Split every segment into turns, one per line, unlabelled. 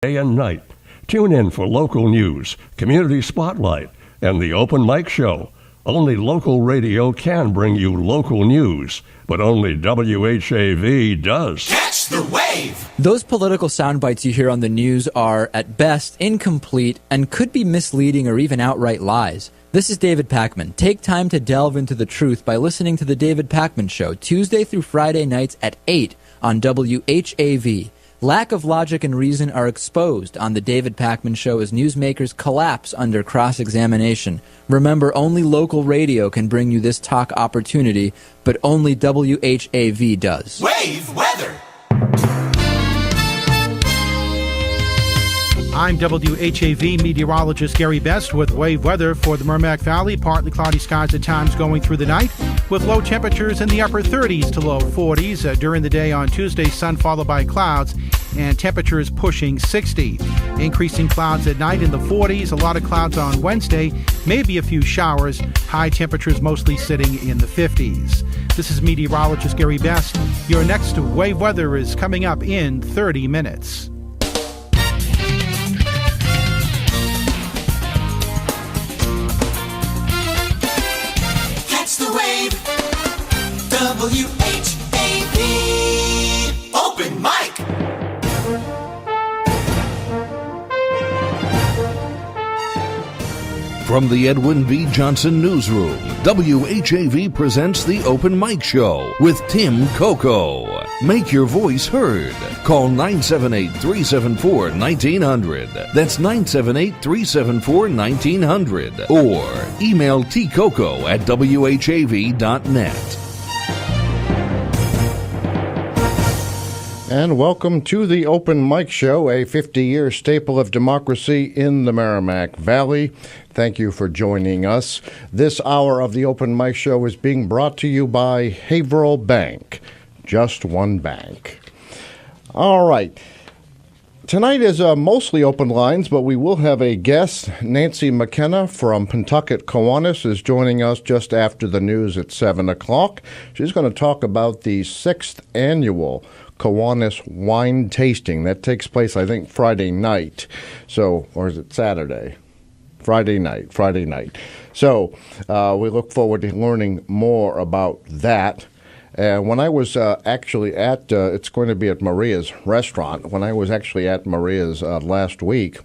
day and night. Tune in for local news, community spotlight, and the open mic show. Only local radio can bring you local news, but only WHAV does.
Catch the wave!
Those political sound bites you hear on the news are, at best, incomplete and could be misleading or even outright lies. This is David Pakman. Take time to delve into the truth by listening to The David Pakman Show, Tuesday through Friday nights at 8 on WHAV. Lack of logic and reason are exposed on The David Pakman Show as newsmakers collapse under cross-examination. Remember, only local radio can bring you this talk opportunity, but only WHAV does.
Wave weather!
I'm WHAV meteorologist Gary Best with wave weather for the Merrimack Valley. Partly cloudy skies at times going through the night with low temperatures in the upper 30s to low 40s. During the day on Tuesday, sun followed by clouds and temperatures pushing 60. Increasing clouds at night in the 40s. A lot of clouds on Wednesday, maybe a few showers. High temperatures mostly sitting in the 50s. This is meteorologist Gary Best. Your next wave weather is coming up in 30 minutes.
The wave. WHAV Open Mic.
From the Edwin V. Johnson Newsroom, WHAV presents the Open Mic Show with Tim Coco. Make your voice heard. Call 978-374-1900. That's 978-374-1900. Or email tcoco@whav.net.
And welcome to the Open Mic Show, a 50-year staple of democracy in the Merrimack Valley. Thank you for joining us. This hour of the Open Mic Show is being brought to you by Haverhill Bank. Just one bank. All right. Tonight is mostly open lines, but we will have a guest. Nancy McKenna from Pentucket, Kiwanis, is joining us just after the news at 7 o'clock. She's going to talk about the 6th annual Kiwanis wine tasting. That takes place, I think, Friday night. So, or is it Saturday? Friday night. So, we look forward to learning more about that. When I was actually at, it's going to be at Maria's restaurant. When I was actually at Maria's last week,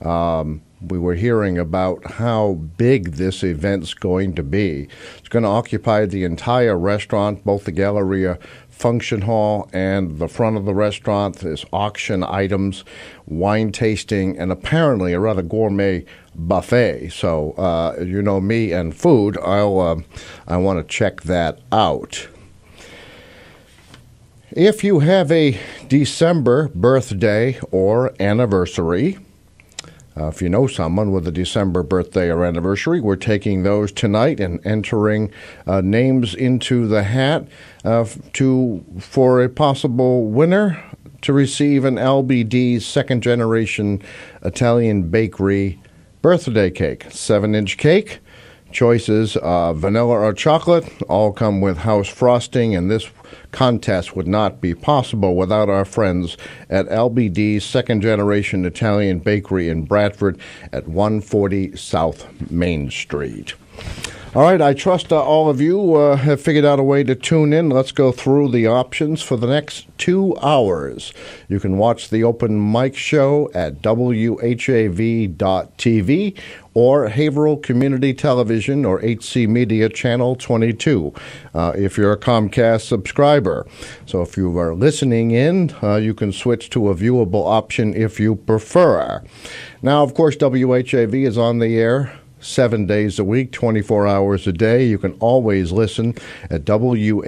we were hearing about how big this event's going to be. It's going to occupy the entire restaurant, both the Galleria function hall and the front of the restaurant. There's auction items, wine tasting, and apparently a rather gourmet buffet. So, you know me and food, I want to check that out. If you have a December birthday or anniversary, if you know someone with a December birthday or anniversary, we're taking those tonight and entering names into the hat for a possible winner to receive an LBD's second generation Italian bakery birthday cake. 7-inch cake. Choices vanilla or chocolate all come with house frosting, and this contest would not be possible without our friends at LBD's second generation Italian bakery in Bradford at 140 South Main Street. All right, I trust all of you have figured out a way to tune in. Let's go through the options for the next 2 hours. You can watch the Open Mic Show at WHAV.tv or Haverhill Community Television or HC Media Channel 22 if you're a Comcast subscriber. So if you are listening in, you can switch to a viewable option if you prefer. Now, of course, WHAV is on the air 7 days a week, 24 hours a day. You can always listen at WHAV.net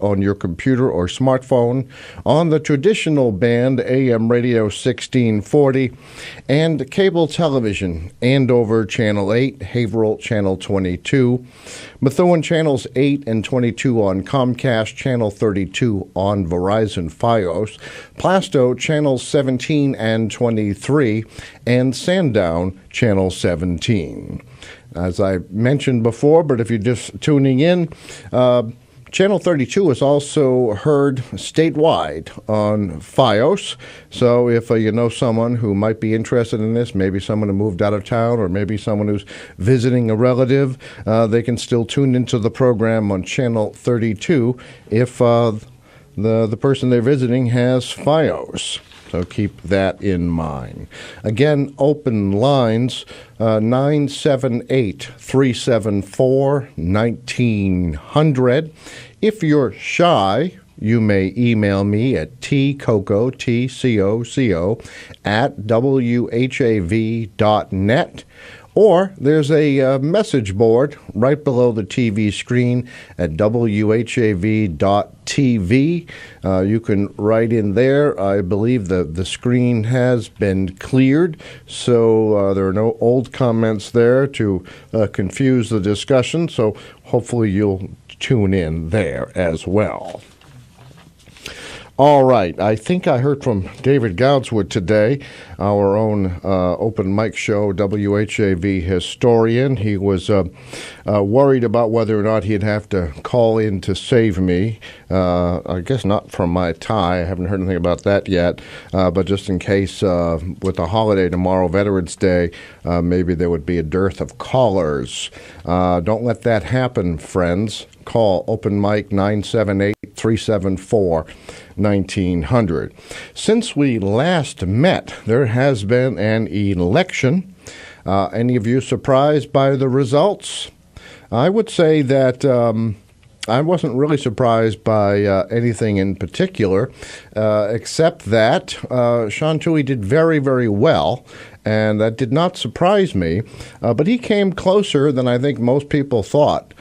on your computer or smartphone, on the traditional band AM radio 1640, and cable television, Andover Channel 8, Haverhill Channel 22, Methuen Channels 8 and 22 on Comcast, Channel 32 on Verizon Fios, Plasto Channels 17 and 23, and Sandown Channel 17. As I mentioned before, but if you're just tuning in, Channel 32 is also heard statewide on FiOS. So if you know someone who might be interested in this, maybe someone who moved out of town or maybe someone who's visiting a relative, they can still tune into the program on Channel 32 if the person they're visiting has FiOS. So keep that in mind. Again, open lines 978-374-1900. If you're shy, you may email me at tcoco, T-C-O-C-O, at whav.net. Or there's a message board right below the TV screen at whav.tv. You can write in there. I believe the screen has been cleared, so there are no old comments there to confuse the discussion. So hopefully you'll tune in there as well. All right. I think I heard from David Goudswood today, our own open mic show WHAV historian. He was worried about whether or not he'd have to call in to save me. I guess not from my tie. I haven't heard anything about that yet. But just in case, with the holiday tomorrow, Veterans Day, maybe there would be a dearth of callers. Don't let that happen, friends. Call open mic 978-374-1900. Since we last met, there has been an election. Any of you surprised by the results? I would say that I wasn't really surprised by anything in particular, except that Sean Toohey did very, very well, and that did not surprise me. But he came closer than I think most people thought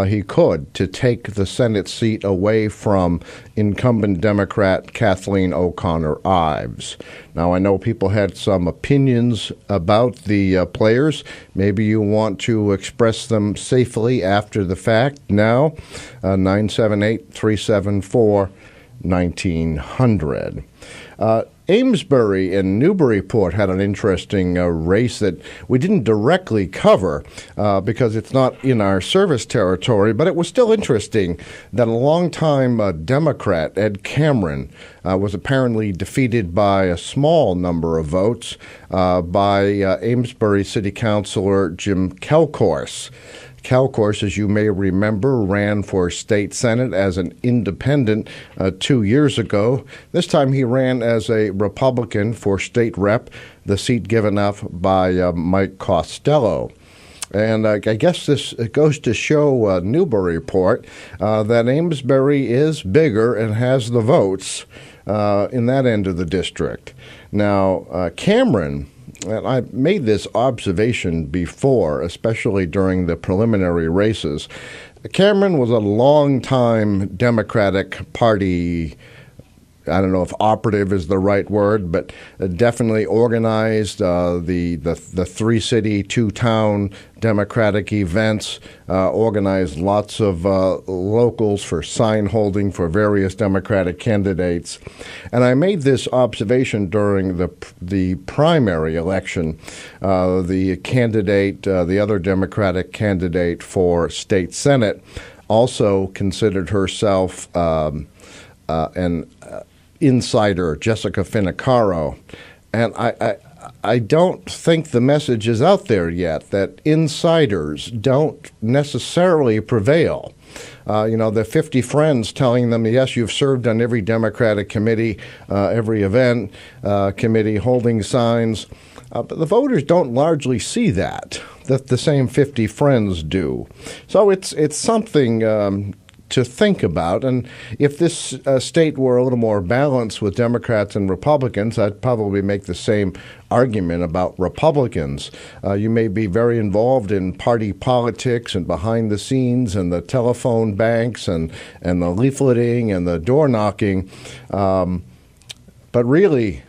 he could to take the Senate seat away from incumbent Democrat Kathleen O'Connor Ives. Now, I know people had some opinions about the players. Maybe you want to express them safely after the fact. Now, 978-374-1900. Amesbury and Newburyport had an interesting race that we didn't directly cover because it's not in our service territory, but it was still interesting that a longtime Democrat, Ed Cameron, was apparently defeated by a small number of votes by Amesbury City Councilor Jim Kelcourse. Kelcourse, as you may remember, ran for state senate as an independent 2 years ago. This time he ran as a Republican for state rep, the seat given up by Mike Costello. And I guess this goes to show Newburyport that Amesbury is bigger and has the votes in that end of the district. Now, Cameron, and I made this observation before, especially during the preliminary races. Cameron was a longtime Democratic Party, I don't know if operative is the right word, but definitely organized the three-city, two-town Democratic events, organized lots of locals for sign holding for various Democratic candidates. And I made this observation during the primary election. The candidate, the other Democratic candidate for state senate, also considered herself an insider, Jessica Finicaro. And I don't think the message is out there yet that insiders don't necessarily prevail. The 50 friends telling them, yes, you've served on every Democratic committee, every event committee, holding signs. But the voters don't largely see that the same 50 friends do. So it's something to think about. And if this state were a little more balanced with Democrats and Republicans, I'd probably make the same argument about Republicans. You may be very involved in party politics and behind the scenes and the telephone banks and the leafleting and the door knocking. But really,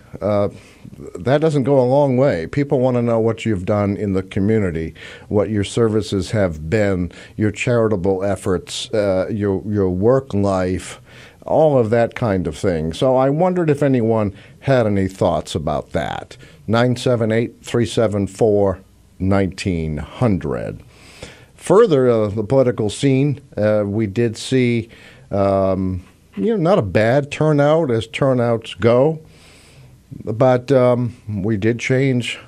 that doesn't go a long way. People want to know what you've done in the community, what your services have been, your charitable efforts, your work life, all of that kind of thing. So I wondered if anyone had any thoughts about that. 978-374-1900. Further, the political scene, we did see, not a bad turnout as turnouts go, but we did change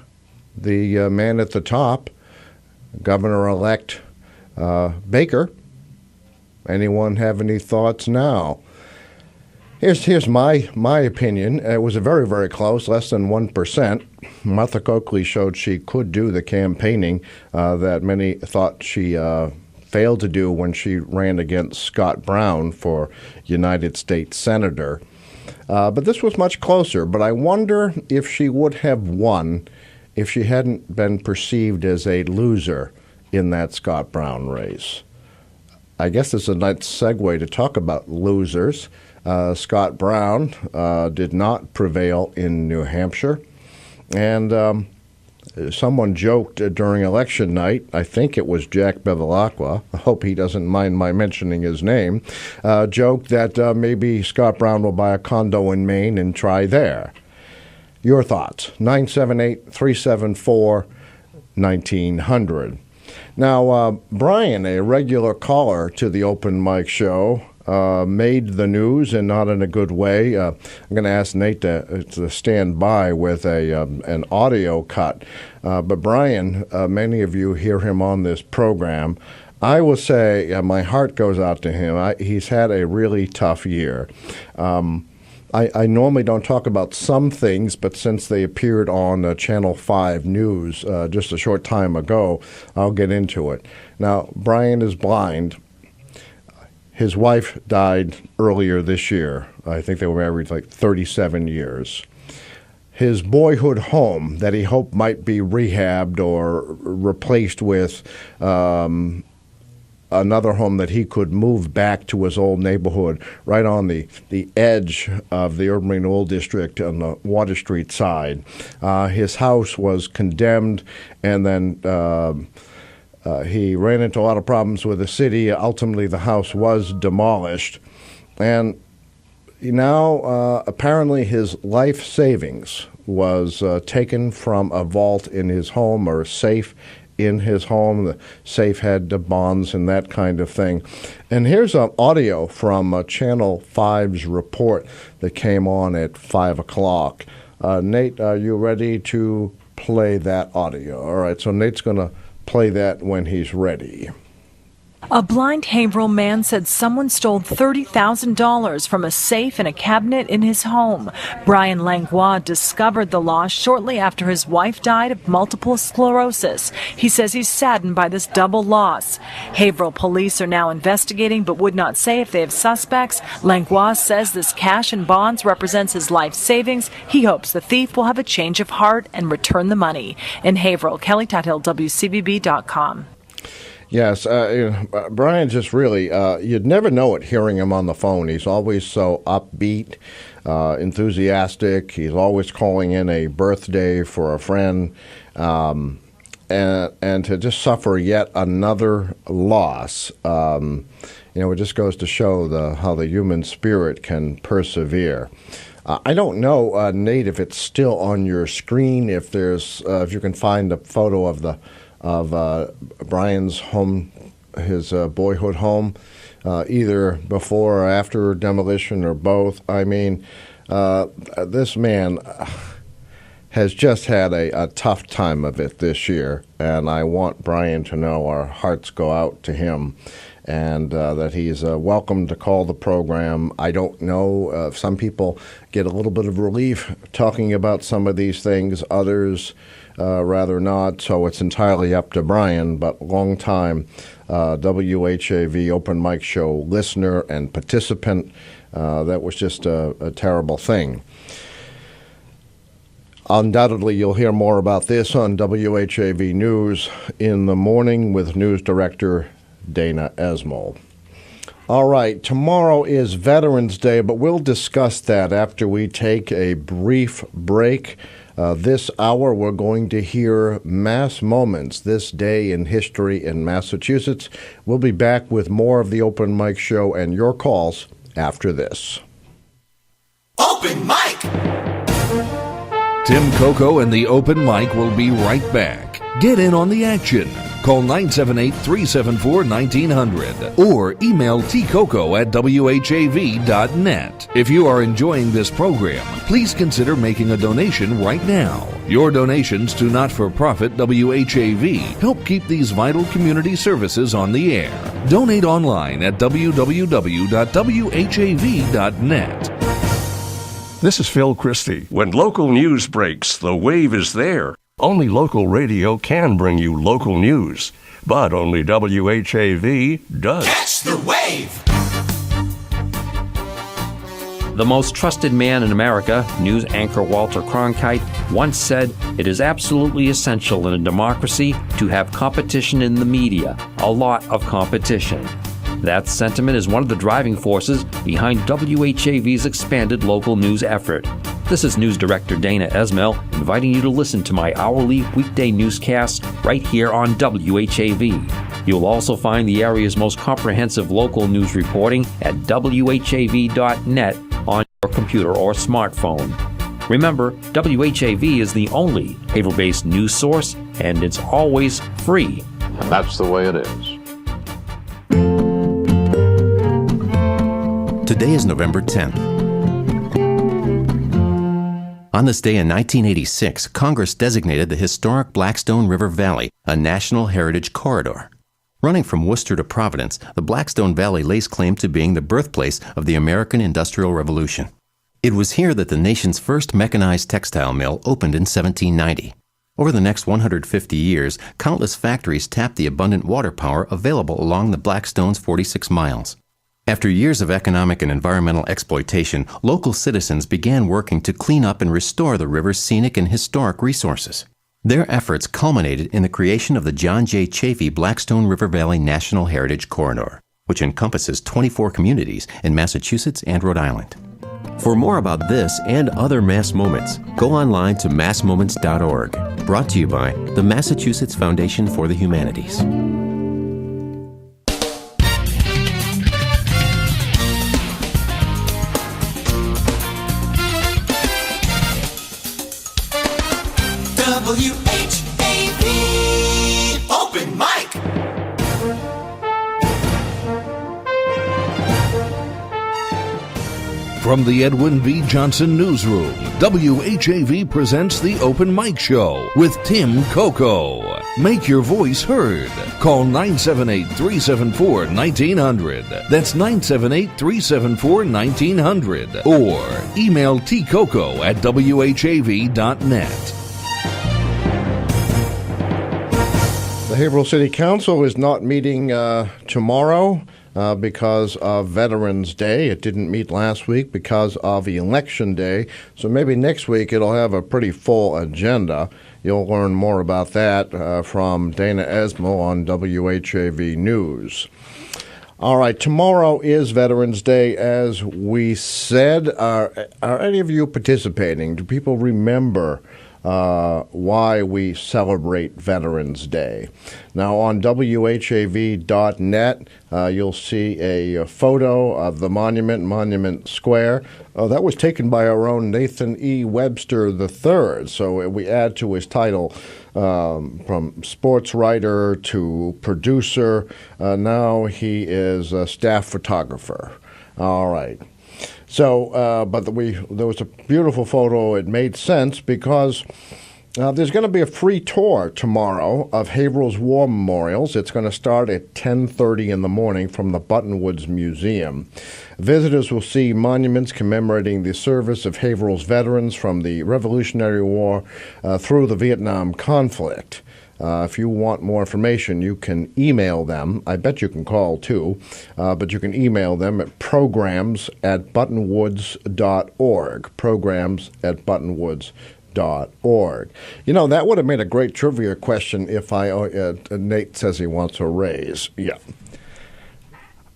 the man at the top, Governor-elect Baker. Anyone have any thoughts now? Here's my opinion. It was a very, very close, less than 1%. Martha Coakley showed she could do the campaigning that many thought she failed to do when she ran against Scott Brown for United States Senator. But this was much closer. But I wonder if she would have won if she hadn't been perceived as a loser in that Scott Brown race. I guess it's a nice segue to talk about losers. Scott Brown did not prevail in New Hampshire. And someone joked during election night, I think it was Jack Bevilacqua, I hope he doesn't mind my mentioning his name, joked that maybe Scott Brown will buy a condo in Maine and try there. Your thoughts, 978-374-1900. Now, Brian, a regular caller to the Open Mic Show, made the news, and not in a good way. I'm going to ask Nate to stand by with an audio cut. But Brian, many of you hear him on this program. I will say my heart goes out to him. He's had a really tough year. I normally don't talk about some things, but since they appeared on Channel 5 News just a short time ago, I'll get into it. Now, Brian is blind. His wife died earlier this year. I think they were married like 37 years. His boyhood home that he hoped might be rehabbed or replaced with another home that he could move back to his old neighborhood right on the edge of the urban renewal district on the Water Street side. His house was condemned, and then he ran into a lot of problems with the city. Ultimately, the house was demolished. And now, apparently, his life savings was taken from a vault in his home or a safe in his home. The safe had bonds and that kind of thing. And here's an audio from Channel 5's report that came on at 5 o'clock. Nate, are you ready to play that audio? All right, so Nate's going to play that when he's ready.
A blind Haverhill man said someone stole $30,000 from a safe and a cabinet in his home. Brian Langlois discovered the loss shortly after his wife died of multiple sclerosis. He says he's saddened by this double loss. Haverhill police are now investigating but would not say if they have suspects. Langlois says this cash and bonds represents his life savings. He hopes the thief will have a change of heart and return the money. In Haverhill, Kelly Tuthill, WCBB.com.
Yes, Brian just really, you'd never know it hearing him on the phone. He's always so upbeat, enthusiastic. He's always calling in a birthday for a friend. And to just suffer yet another loss, it just goes to show how the human spirit can persevere. I don't know, Nate, if it's still on your screen, if you can find a photo of Brian's home, his boyhood home, either before or after demolition or both. I mean, this man has just had a tough time of it this year, and I want Brian to know our hearts go out to him, and that he's welcome to call the program. I don't know, some people get a little bit of relief talking about some of these things, others rather not, so it's entirely up to Brian, but long-time WHAV Open Mic Show listener and participant. That was just a terrible thing. Undoubtedly, you'll hear more about this on WHAV News in the morning with News Director Dana Esmo. All right, tomorrow is Veterans Day, but we'll discuss that after we take a brief break. This hour, we're going to hear mass moments this day in history in Massachusetts. We'll be back with more of the Open Mic Show and your calls after this.
Open Mic!
Tim Coco and the Open Mic will be right back. Get in on the action. Call 978-374-1900 or email tcoco@whav.net. If you are enjoying this program, please consider making a donation right now. Your donations to not-for-profit WHAV help keep these vital community services on the air. Donate online at www.whav.net.
This is Phil Christie. When local news breaks, the wave is there. Only local radio can bring you local news, but only WHAV does.
Catch the wave!
The most trusted man in America, news anchor Walter Cronkite, once said, "It is absolutely essential in a democracy to have competition in the media, a lot of competition." That sentiment is one of the driving forces behind WHAV's expanded local news effort. This is News Director Dana Esmail inviting you to listen to my hourly weekday newscasts right here on WHAV. You'll also find the area's most comprehensive local news reporting at whav.net on your computer or smartphone. Remember, WHAV is the only Haverhill-based news source, and it's always free.
And that's the way it is.
Today is November 10th. On this day in 1986, Congress designated the historic Blackstone River Valley a National Heritage Corridor. Running from Worcester to Providence, the Blackstone Valley lays claim to being the birthplace of the American Industrial Revolution. It was here that the nation's first mechanized textile mill opened in 1790. Over the next 150 years, countless factories tapped the abundant water power available along the Blackstone's 46 miles. After years of economic and environmental exploitation, local citizens began working to clean up and restore the river's scenic and historic resources. Their efforts culminated in the creation of the John J. Chafee Blackstone River Valley National Heritage Corridor, which encompasses 24 communities in Massachusetts and Rhode Island. For more about this and other Mass Moments, go online to massmoments.org. Brought to you by the Massachusetts Foundation for the Humanities.
WHAV Open Mic.
From the Edwin V. Johnson Newsroom, WHAV presents the Open Mic Show with Tim Coco. Make your voice heard. Call 978-374-1900. That's 978-374-1900. Or email tcoco@whav.net.
The Haverhill City Council is not meeting tomorrow because of Veterans Day. It didn't meet last week because of Election Day. So maybe next week it'll have a pretty full agenda. You'll learn more about that from Dana Esmail on WHAV News. All right, tomorrow is Veterans Day, as we said. Are any of you participating? Do people remember why we celebrate Veterans Day? Now, on WHAV.net, you'll see a photo of the Monument Square. That was taken by our own Nathan E. Webster III. So we add to his title from sports writer to producer. Now he is a staff photographer. All right. So, there was a beautiful photo. It made sense because there's going to be a free tour tomorrow of Haverhill's War Memorials. It's going to start at 10:30 in the morning from the Buttonwoods Museum. Visitors will see monuments commemorating the service of Haverhill's veterans from the Revolutionary War through the Vietnam conflict. If you want more information, you can email them. I bet you can call, too, but you can email them at programs@buttonwoods.org, programs@buttonwoods.org. You know, that would have made a great trivia question if Nate says he wants a raise. Yeah.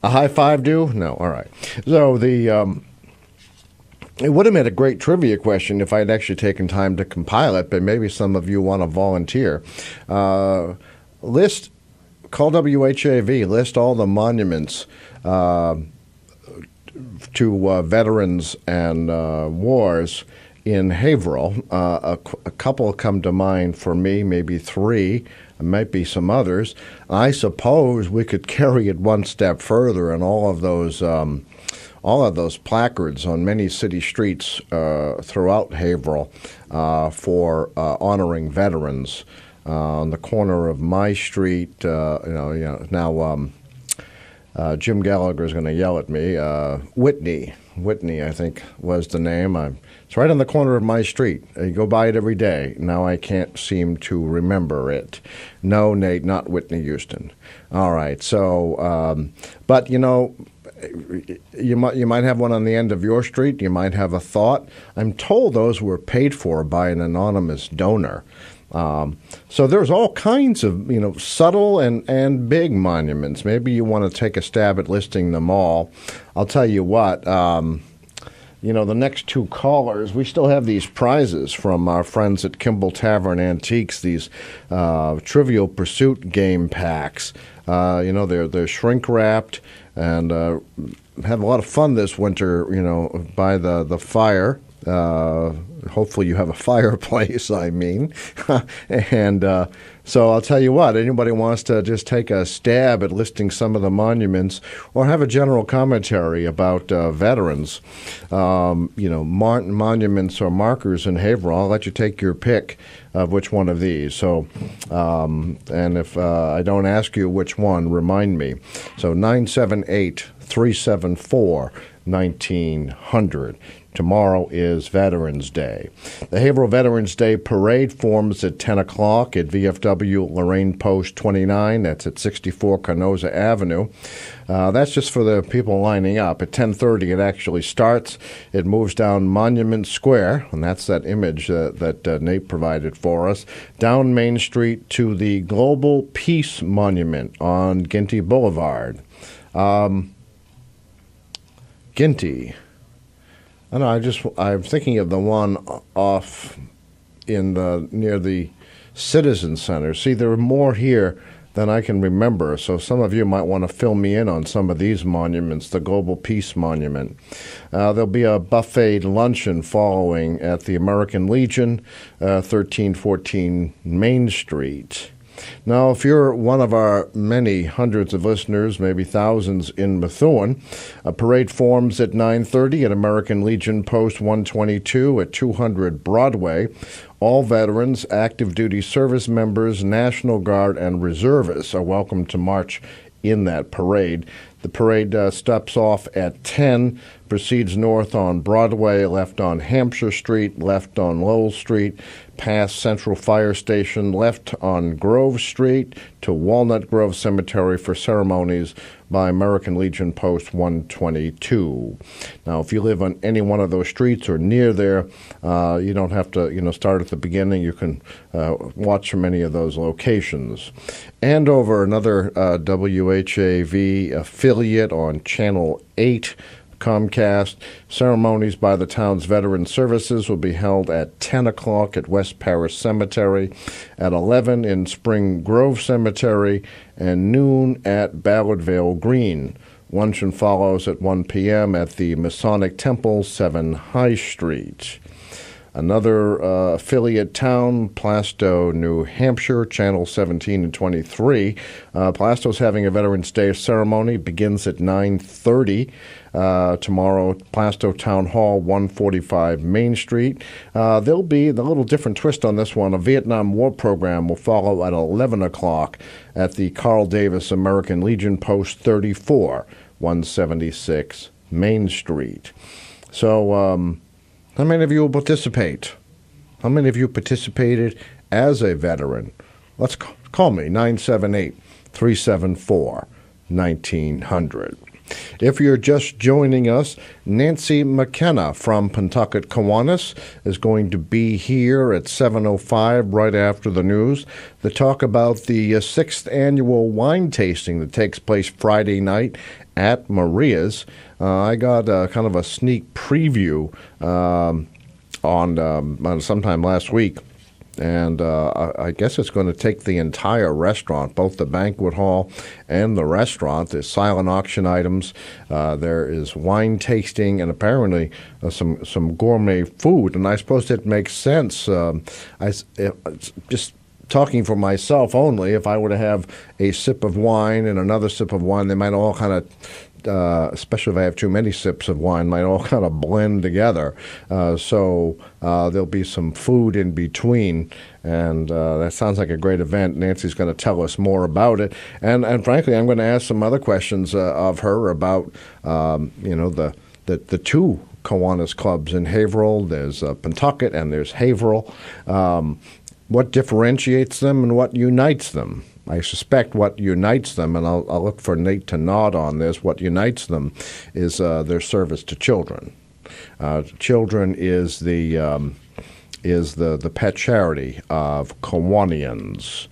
A high five do? No, all right. So it would have made a great trivia question if I'd actually taken time to compile it, but maybe some of you want to volunteer. Call WHAV, list all the monuments to veterans and wars in Haverhill. A couple come to mind for me, maybe three. There might be some others. I suppose we could carry it one step further, and all of those placards on many city streets throughout Haverhill for honoring veterans. On the corner of my street, now Jim Gallagher is going to yell at me. Whitney, I think, was the name. It's right on the corner of my street. You go by it every day. Now I can't seem to remember it. No, Nate, not Whitney Houston. All right. So, but you might have one on the end of your street. You might have a thought. I'm told those were paid for by an anonymous donor. So there's all kinds of, subtle and big monuments. Maybe you want to take a stab at listing them all. I'll tell you what, the next two callers, we still have these prizes from our friends at Kimball Tavern Antiques, these Trivial Pursuit game packs. They're shrink-wrapped and have a lot of fun this winter, by the fire. Hopefully you have a fireplace, and so I'll tell you what, anybody wants to just take a stab at listing some of the monuments or have a general commentary about veterans, monuments or markers in Haverhill, I'll let you take your pick of which one of these. So, and if I don't ask you which one, remind me. So 978-374-1900. Tomorrow is Veterans Day. The Haverhill Veterans Day Parade forms at 10 o'clock at VFW Lorraine Post 29. That's at 64 Canosa Avenue. That's just for the people lining up. At 10:30 it actually starts. It moves down Monument Square, and that's that image that Nate provided for us, down Main Street to the Global Peace Monument on Ginty Boulevard. Ginty. I know. I'm thinking of the one off near the Citizen Center. See, there are more here than I can remember, so some of you might want to fill me in on some of these monuments. The Global Peace Monument. There'll be a buffet luncheon following at the American Legion, 1314 Main Street. Now, if you're one of our many hundreds of listeners, maybe thousands in Methuen, a parade forms at 9:30 at American Legion Post 122 at 200 Broadway. All veterans, active duty service members, National Guard, and reservists are welcome to march in that parade. The parade stops off at 10, proceeds north on Broadway, left on Hampshire Street, left on Lowell Street, past Central Fire Station, left on Grove Street to Walnut Grove Cemetery for ceremonies by American Legion Post 122. Now, if you live on any one of those streets or near there, you don't have to, start at the beginning. You can watch from any of those locations. Andover, another WHAV affiliate on Channel 8. Comcast. Ceremonies by the town's Veteran Services will be held at 10 o'clock at West Parish Cemetery, at 11 in Spring Grove Cemetery, and noon at Ballardvale Green. Luncheon follows at 1 p.m. at the Masonic Temple, 7 High Street. Another affiliate town, Plasto, New Hampshire, Channel 17 and 23. Plasto's having a Veterans Day ceremony. Begins at 9:30 tomorrow. Plasto Town Hall, 145 Main Street. There'll be a little different twist on this one. A Vietnam War program will follow at 11 o'clock at the Carl Davis American Legion Post 34, 176 Main Street. So, how many of you will participate? How many of you participated as a veteran? Let's call me, 978-374-1900. If you're just joining us, Nancy McKenna from Pentucket, Kiwanis is going to be here at 7:05 right after the news to talk about the 6th annual wine tasting that takes place Friday night at Maria's. I got kind of a sneak preview on sometime last week And I guess it's going to take the entire restaurant, both the banquet hall and the restaurant. There's silent auction items. There is wine tasting and apparently some gourmet food. And I suppose it makes sense. Just talking for myself only, if I were to have a sip of wine and another sip of wine, they might all kind of especially if I have too many sips of wine, might all kind of blend together. So there'll be some food in between, and that sounds like a great event. Nancy's going to tell us more about it, and frankly, I'm going to ask some other questions of her about the two Kiwanis clubs in Haverhill. There's Pentucket and there's Haverhill. What differentiates them and what unites them? I suspect what unites them, and I'll look for Nate to nod on this, what unites them is their service to children. Children is the pet charity of Kiwanians.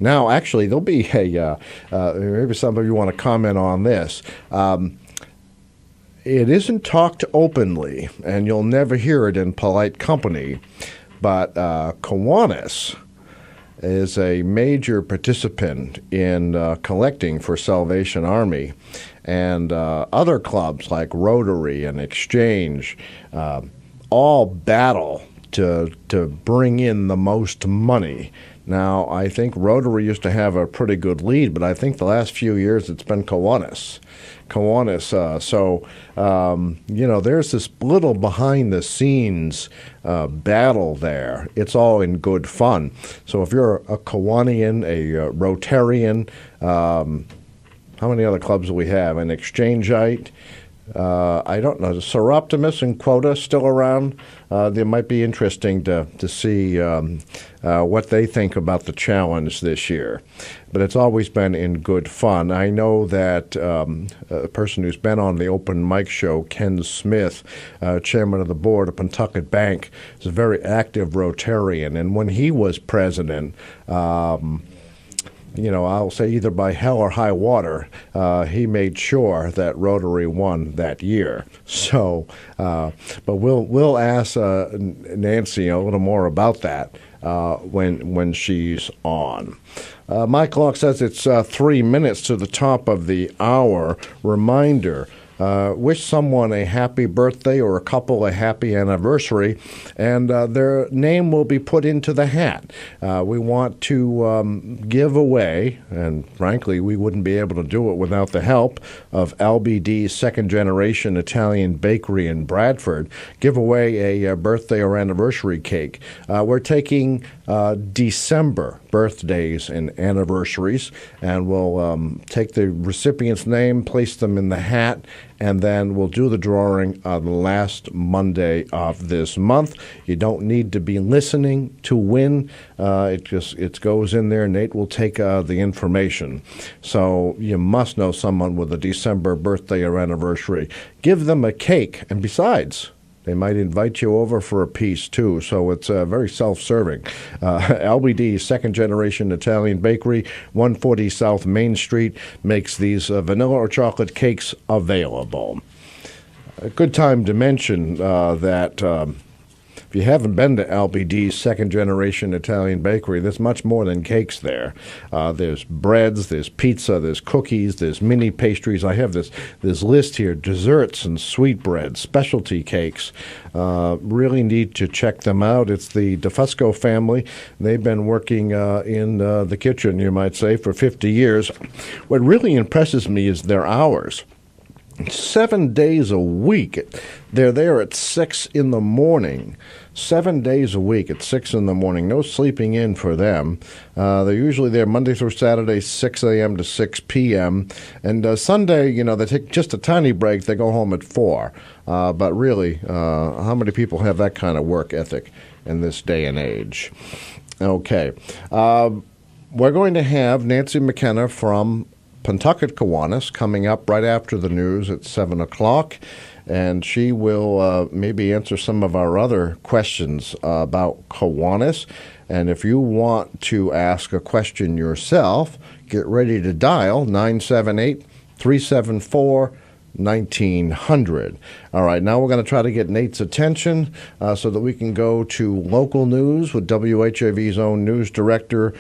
Now, actually, there'll be maybe some of you want to comment on this. It isn't talked openly, and you'll never hear it in polite company, but Kiwanis is a major participant in collecting for Salvation Army, and other clubs like Rotary and Exchange all battle to bring in the most money. Now, I think Rotary used to have a pretty good lead, but I think the last few years it's been Kiwanis. There's this little behind-the-scenes battle there. It's all in good fun. So if you're a Kiwanian, a Rotarian, how many other clubs do we have? An Exchangeite. I don't know. Is Seroptimus and Quota still around? They might be interesting to see what they think about the challenge this year. But it's always been in good fun. I know that a person who's been on the open mic show, Ken Smith, chairman of the board of Pentucket Bank, is a very active Rotarian. And when he was president, I'll say either by hell or high water, he made sure that Rotary won that year. So, but we'll ask Nancy a little more about that when she's on. My clock says it's 3 minutes to the top of the hour. Reminder. Wish someone a happy birthday or a couple a happy anniversary, and their name will be put into the hat. We want to give away, and frankly, we wouldn't be able to do it without the help of LBD's second-generation Italian bakery in Bradford, give away a birthday or anniversary cake. We're taking December birthdays and anniversaries, and we'll take the recipient's name, place them in the hat, and then we'll do the drawing on the last Monday of this month. You don't need to be listening to win. It goes in there. Nate will take the information. So you must know someone with a December birthday or anniversary. Give them a cake, and besides, they might invite you over for a piece, too, so it's very self-serving. LBD, second-generation Italian bakery, 140 South Main Street, makes these vanilla or chocolate cakes available. A good time to mention that if you haven't been to LBD's second-generation Italian bakery, there's much more than cakes there. There's breads, there's pizza, there's cookies, there's mini pastries. I have this list here, desserts and sweetbreads, specialty cakes. Really need to check them out. It's the DeFusco family. They've been working in the kitchen, you might say, for 50 years. What really impresses me is their hours. 7 days a week. They're there at 6 in the morning. 7 days a week at 6 in the morning. No sleeping in for them. They're usually there Monday through Saturday, 6 a.m. to 6 p.m. And Sunday, they take just a tiny break. They go home at 4. But really, how many people have that kind of work ethic in this day and age? Okay. We're going to have Nancy McKenna from Pentucket Kiwanis coming up right after the news at 7 o'clock, and she will maybe answer some of our other questions about Kiwanis. And if you want to ask a question yourself, get ready to dial 978-374-9494. 1900. All right, now we're going to try to get Nate's attention so that we can go to local news with WHAV's own news director,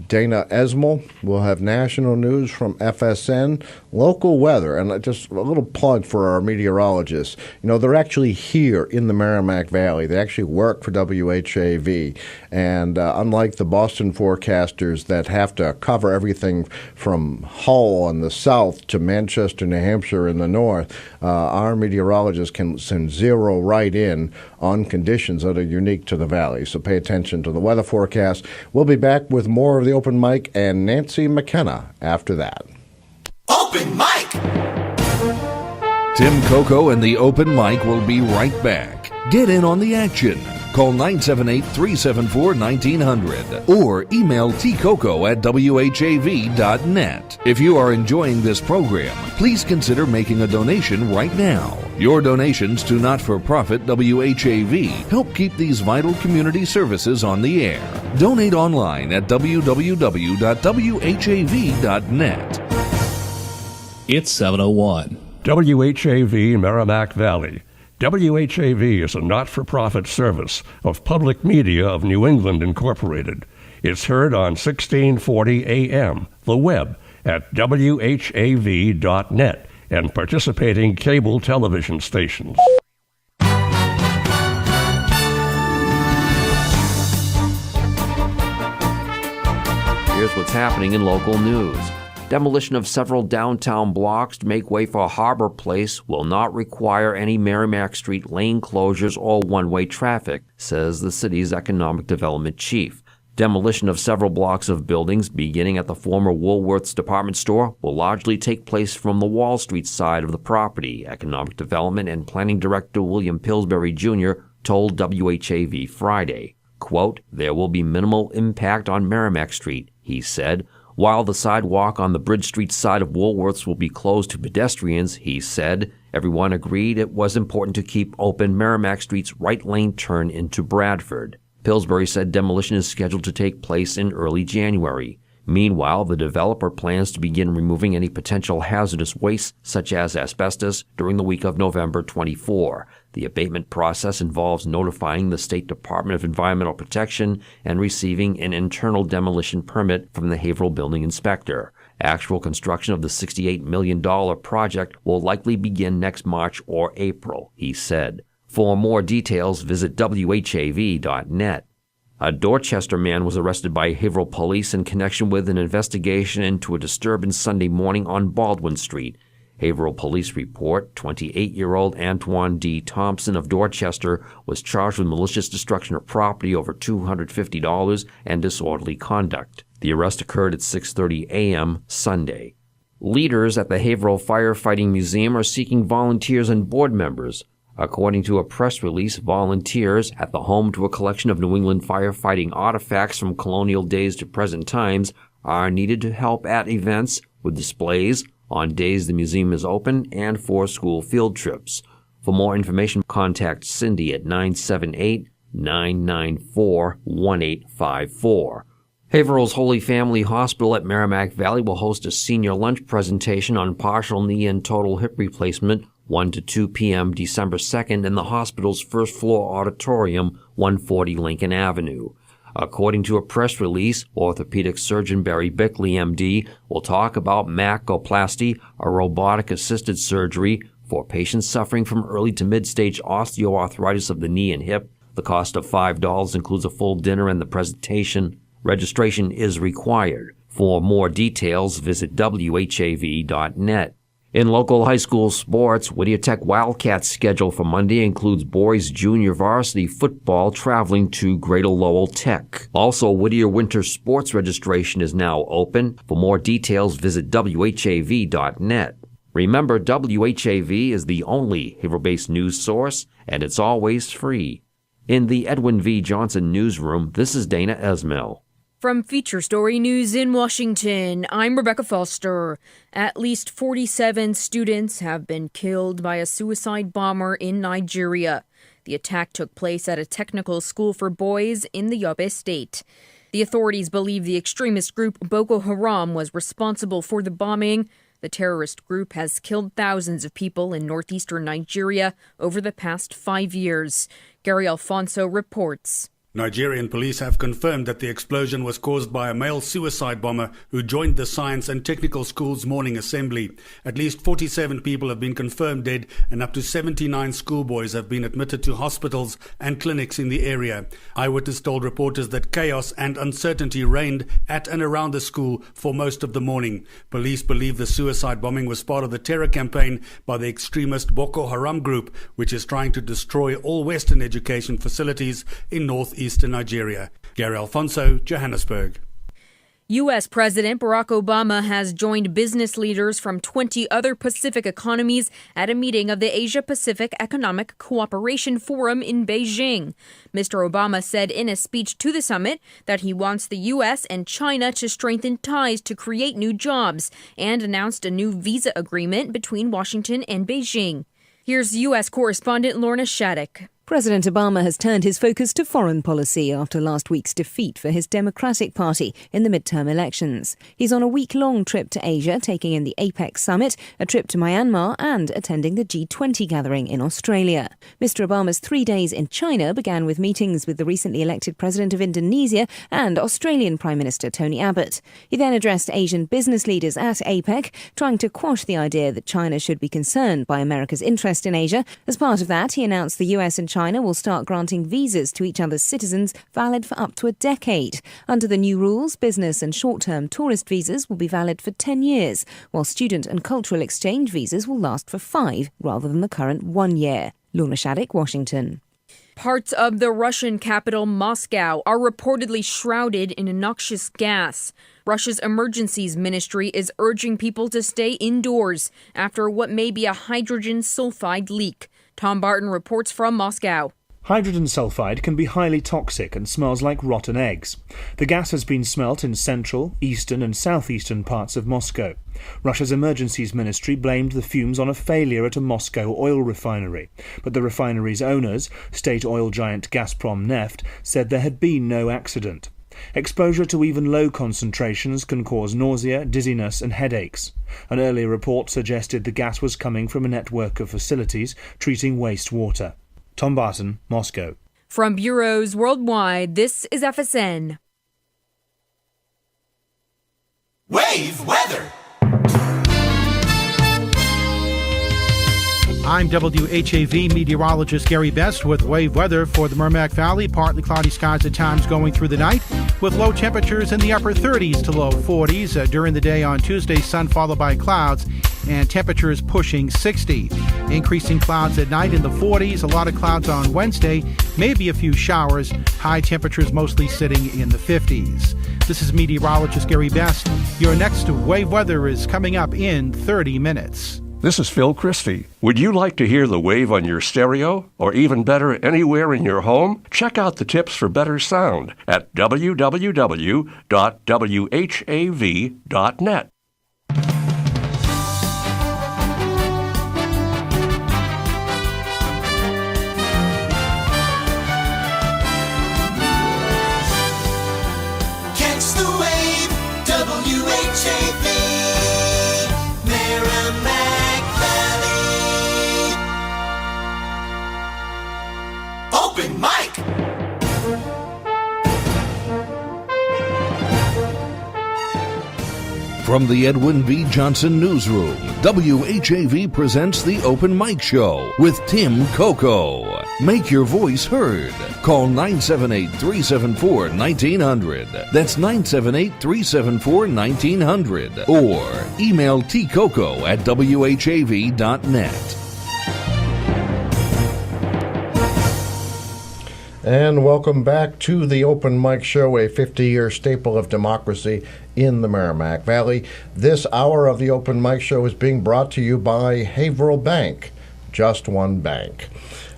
Dana Esmel. We'll have national news from FSN, local weather, and just a little plug for our meteorologists. You know, they're actually here in the Merrimack Valley. They actually work for WHAV. And unlike the Boston forecasters that have to cover everything from Hull on the south to Manchester, New Hampshire in the north, our meteorologists can zero right in on conditions that are unique to the valley. So pay attention to the weather forecast. We'll be back with more of the Open Mic and Nancy McKenna after that.
Open mic!
Tim Coco and the Open Mic will be right back. Get in on the action. Call 978-374-1900 or email tcoco@whav.net. If you are enjoying this program, please consider making a donation right now. Your donations to not-for-profit WHAV help keep these vital community services on the air. Donate online at www.whav.net.
It's 7:01.
WHAV Merrimack Valley. WHAV is a not-for-profit service of Public Media of New England, Incorporated. It's heard on 1640 AM, the web, at whav.net, and participating cable television stations.
Here's what's happening in local news. Demolition of several downtown blocks to make way for Harbor Place will not require any Merrimack Street lane closures or one-way traffic, says the city's economic development chief. Demolition of several blocks of buildings, beginning at the former Woolworth's department store, will largely take place from the Wall Street side of the property, Economic Development and Planning Director William Pillsbury Jr. told WHAV Friday. Quote, "There will be minimal impact on Merrimack Street," he said. While the sidewalk on the Bridge Street side of Woolworth's will be closed to pedestrians, he said, everyone agreed it was important to keep open Merrimack Street's right lane turn into Bradford. Pillsbury said demolition is scheduled to take place in early January. Meanwhile, the developer plans to begin removing any potential hazardous waste, such as asbestos, during the week of November 24. The abatement process involves notifying the State Department of Environmental Protection and receiving an internal demolition permit from the Haverhill building inspector. Actual construction of the $68 million project will likely begin next March or April, he said. For more details, visit whav.net. A Dorchester man was arrested by Haverhill police in connection with an investigation into a disturbance Sunday morning on Baldwin Street. Haverhill police report 28-year-old Antoine D. Thompson of Dorchester was charged with malicious destruction of property over $250 and disorderly conduct. The arrest occurred at 6:30 a.m. Sunday. Leaders at the Haverhill Firefighting Museum are seeking volunteers and board members. According to a press release, volunteers at the home to a collection of New England firefighting artifacts from colonial days to present times are needed to help at events with displays, on days the museum is open, and for school field trips. For more information, contact Cindy at 978-994-1854. Haverhill's Holy Family Hospital at Merrimack Valley will host a senior lunch presentation on partial knee and total hip replacement 1 to 2 p.m. December 2nd in the hospital's first-floor auditorium, 140 Lincoln Avenue. According to a press release, orthopedic surgeon Barry Bickley, MD, will talk about Macoplasty, a robotic-assisted surgery for patients suffering from early to mid-stage osteoarthritis of the knee and hip. The cost of $5 includes a full dinner and the presentation. Registration is required. For more details, visit whav.net. In local high school sports, Whittier Tech Wildcats' schedule for Monday includes boys junior varsity football traveling to Greater Lowell Tech. Also, Whittier winter sports registration is now open. For more details, visit whav.net. Remember, WHAV is the only Haverhill-based news source, and it's always free. In the Edwin V. Johnson newsroom, this is Dana Esmel.
From Feature Story News in Washington, I'm Rebecca Foster. At least 47 students have been killed by a suicide bomber in Nigeria. The attack took place at a technical school for boys in the Yobe state. The authorities believe the extremist group Boko Haram was responsible for the bombing. The terrorist group has killed thousands of people in northeastern Nigeria over the past 5 years. Gary Alfonso reports.
Nigerian police have confirmed that the explosion was caused by a male suicide bomber who joined the Science and Technical School's morning assembly. At least 47 people have been confirmed dead and up to 79 schoolboys have been admitted to hospitals and clinics in the area. Eyewitness told reporters that chaos and uncertainty reigned at and around the school for most of the morning. Police believe the suicide bombing was part of the terror campaign by the extremist Boko Haram group, which is trying to destroy all Western education facilities in northeastern Nigeria. Gary Alfonso, Johannesburg.
U.S. President Barack Obama has joined business leaders from 20 other Pacific economies at a meeting of the Asia-Pacific Economic Cooperation Forum in Beijing. Mr. Obama said in a speech to the summit that he wants the U.S. and China to strengthen ties to create new jobs and announced a new visa agreement between Washington and Beijing. Here's U.S. correspondent Lorna Shattuck.
President Obama has turned his focus to foreign policy after last week's defeat for his Democratic Party in the midterm elections. He's on a week-long trip to Asia, taking in the APEC summit, a trip to Myanmar and attending the G20 gathering in Australia. Mr. Obama's 3 days in China began with meetings with the recently elected president of Indonesia and Australian Prime Minister Tony Abbott. He then addressed Asian business leaders at APEC, trying to quash the idea that China should be concerned by America's interest in Asia. As part of that, he announced the US and China will start granting visas to each other's citizens valid for up to a decade. Under the new rules, business and short-term tourist visas will be valid for 10 years, while student and cultural exchange visas will last for 5 rather than the current 1 year. Lorna Shattuck, Washington.
Parts of the Russian capital, Moscow, are reportedly shrouded in a noxious gas. Russia's emergencies ministry is urging people to stay indoors after what may be a hydrogen sulfide leak. Tom Barton reports from Moscow.
Hydrogen sulfide can be highly toxic and smells like rotten eggs. The gas has been smelt in central, eastern and southeastern parts of Moscow. Russia's emergencies ministry blamed the fumes on a failure at a Moscow oil refinery, but the refinery's owners, state oil giant Gazprom Neft, said there had been no accident. Exposure to even low concentrations can cause nausea, dizziness and headaches. An earlier report suggested the gas was coming from a network of facilities treating wastewater. Tom Barton, Moscow.
From bureaus worldwide, this is FSN.
Wave weather.
I'm WHAV meteorologist Gary Best with wave weather for the Merrimack Valley. Partly cloudy skies at times going through the night with low temperatures in the upper 30s to low 40s. During the day on Tuesday, sun followed by clouds and temperatures pushing 60. Increasing clouds at night in the 40s. A lot of clouds on Wednesday. Maybe a few showers. High temperatures mostly sitting in the 50s. This is meteorologist Gary Best. Your next wave weather is coming up in 30 minutes.
This is Phil Christie. Would you like to hear the wave on your stereo, or even better, anywhere in your home? Check out the tips for better sound at www.whav.net.
Catch the wave, WHAV. Merrimack Valley. Open mic.
From the Edwin V. Johnson Newsroom, WHAV presents the Open Mic Show with Tim Coco. Make your voice heard. Call 978-374-1900. That's 978-374-1900. Or email tcoco@whav.net.
And welcome back to the Open Mic Show, a 50-year staple of democracy in the Merrimack Valley. This hour of the Open Mic Show is being brought to you by Haverhill Bank, just one bank.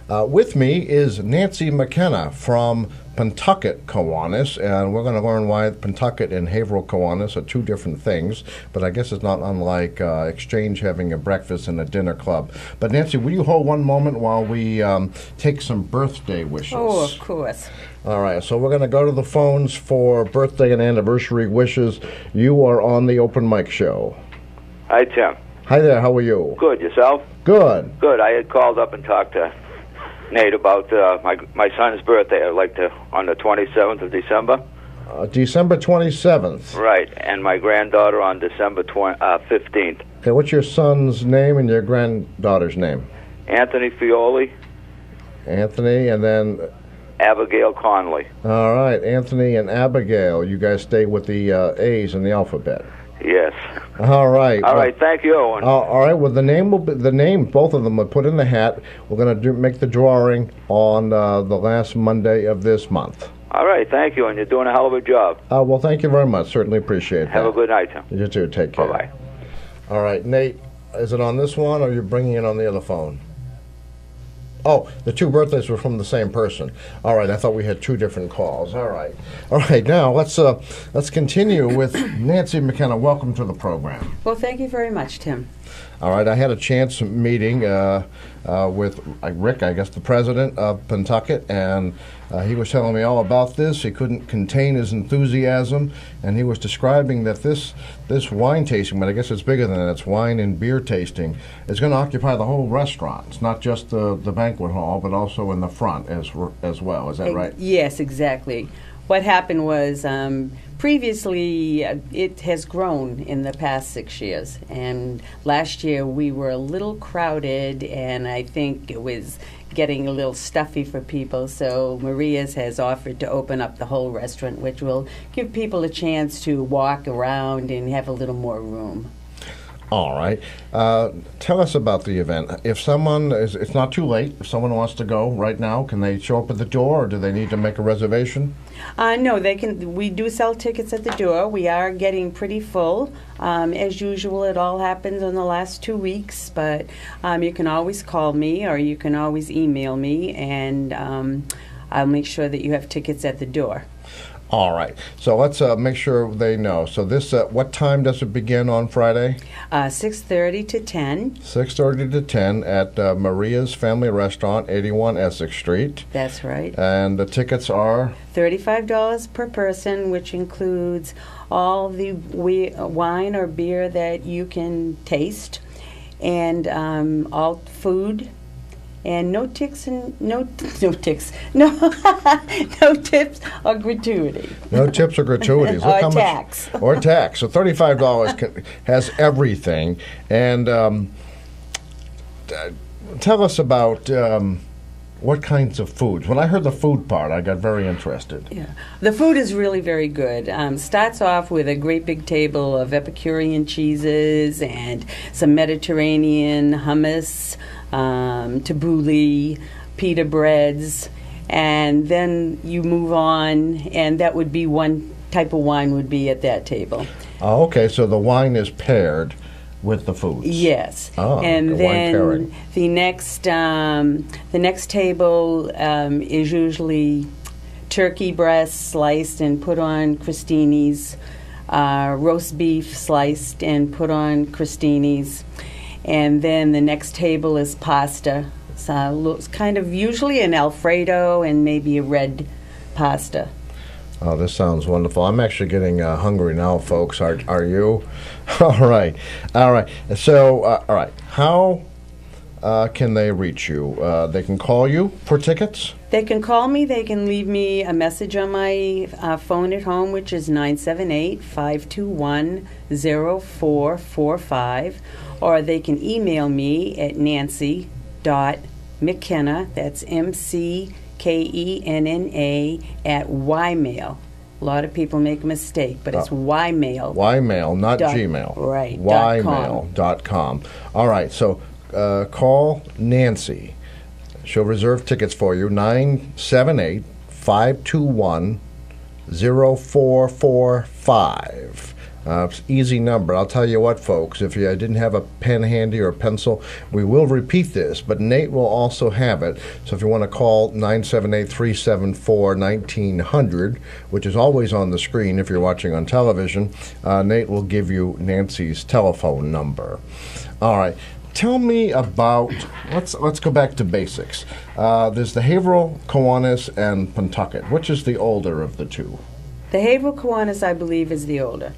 With me is Nancy McKenna from Pentucket, Kiwanis, and we're going to learn why Pentucket and Haverhill, Kiwanis are two different things, but I guess it's not unlike Exchange having a breakfast and a dinner club. But Nancy, will you hold one moment while we take some birthday wishes?
Oh, of course.
All right, so we're going to go to the phones for birthday and anniversary wishes. You are on the Open Mic Show.
Hi, Tim.
Hi there, how are you?
Good. Yourself?
Good.
Good. I had called up and talked to Nate about my son's birthday. I'd like to, on the 27th of December.
December 27th.
Right. And my granddaughter on December 15th.
Okay, what's your son's name and your granddaughter's name?
Anthony Fioli.
Anthony, and then...
Abigail Conley.
All right, Anthony and Abigail. You guys stay with the A's in the alphabet.
Yes.
All right.
All right. Thank you.
All right. Well, the name. Both of them are put in the hat. We're going to make the drawing on the last Monday of this month.
All right. Thank you, and you're doing a hell of a job.
Well, thank you very much. Certainly appreciate that.
Have a good night, Tim.
You too. Take care.
Bye-bye.
All right, Nate. Is it on this one, or are you bringing it on the other phone? Oh, the two birthdays were from the same person. All right, I thought we had two different calls. All right. Now let's continue with Nancy McKenna. Welcome to the program.
Well, thank you very much, Tim.
All right, I had a chance meeting with Rick, I guess the president of Pentucket, and he was telling me all about this. He couldn't contain his enthusiasm, and he was describing that this wine tasting, but I guess it's bigger than that, it's wine and beer tasting, is going to occupy the whole restaurant. It's not just the banquet hall, but also in the front as well. Is that right?
Yes, exactly. What happened was previously it has grown in the past 6 years, and last year we were a little crowded, and I think it was getting a little stuffy for people, so Maria's has offered to open up the whole restaurant, which will give people a chance to walk around and have a little more room.
All right. Tell us about the event. If someone it's not too late. If someone wants to go right now, can they show up at the door, or do they need to make a reservation?
No, they can. We do sell tickets at the door. We are getting pretty full. As usual, it all happens in the last 2 weeks, but you can always call me, or you can always email me, and I'll make sure that you have tickets at the door.
All right. So let's make sure they know. So this, what time does it begin on Friday?
6:30 to 10.
6:30 to 10 at Maria's Family Restaurant, 81 Essex Street.
That's right.
And the tickets are?
$35 per person, which includes all the wine or beer that you can taste, and all food. And no tips or gratuity.
No tips or gratuities.
Or tax.
Or tax. So $35 has everything. And tell us about what kinds of foods. When I heard the food part, I got very interested.
Yeah, the food is really very good. Starts off with a great big table of Epicurean cheeses and some Mediterranean hummus, tabbouleh, pita breads, and then you move on, and that would be one type of wine would be at that table.
Oh, okay, so the wine is paired with the foods.
Yes.
Oh,
and then the next table is usually turkey breast sliced and put on crostinis, roast beef sliced and put on crostinis. And then the next table is pasta. So it's kind of usually an Alfredo and maybe a red pasta.
Oh, this sounds wonderful. I'm actually getting hungry now, folks. Are you? All right. So, all right. How can they reach you? They can call you for tickets?
They can call me. They can leave me a message on my phone at home, which is 978-521-0445. Or they can email me at nancy.mckenna, that's McKenna, at ymail. A lot of people make a mistake, but it's ymail.
Ymail, not Gmail.
Right.
Ymail.com. All right, so call Nancy. She'll reserve tickets for you, 978-521-0445. Easy number. I'll tell you what, folks, if you didn't have a pen handy or a pencil, we will repeat this, but Nate will also have it. So if you want to call 978-374-1900, which is always on the screen if you're watching on television, Nate will give you Nancy's telephone number. All right. Tell me about, let's go back to basics. There's the Haverhill, Kiwanis, and Pentucket. Which is the older of the two?
The Haverhill Kiwanis, I believe, is the older.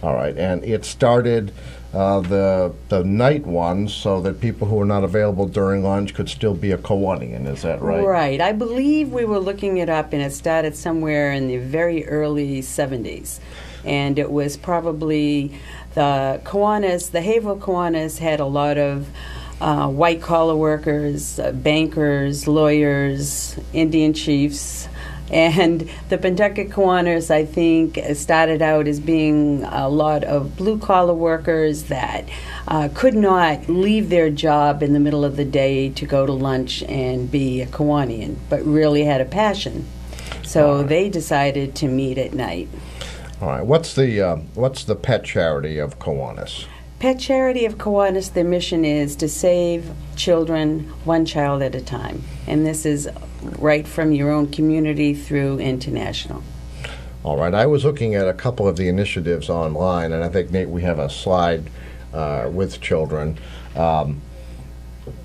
All right, and it started the night ones so that people who were not available during lunch could still be a Kiwanian. Is that right?
Right. I believe we were looking it up, and it started somewhere in the very early 70s. And it was probably the Kiwanis, the Haverhill Kiwanis had a lot of white-collar workers, bankers, lawyers, Indian chiefs. And the Pentucket Kiwanis, I think, started out as being a lot of blue-collar workers that could not leave their job in the middle of the day to go to lunch and be a Kiwanian, but really had a passion. So they decided to meet at night.
All right. What's the pet charity of Kiwanis?
Pet Charity of Kiwanis, their mission is to save children one child at a time. And this is right from your own community through international.
All right. I was looking at a couple of the initiatives online, and I think, Nate, we have a slide with children. Now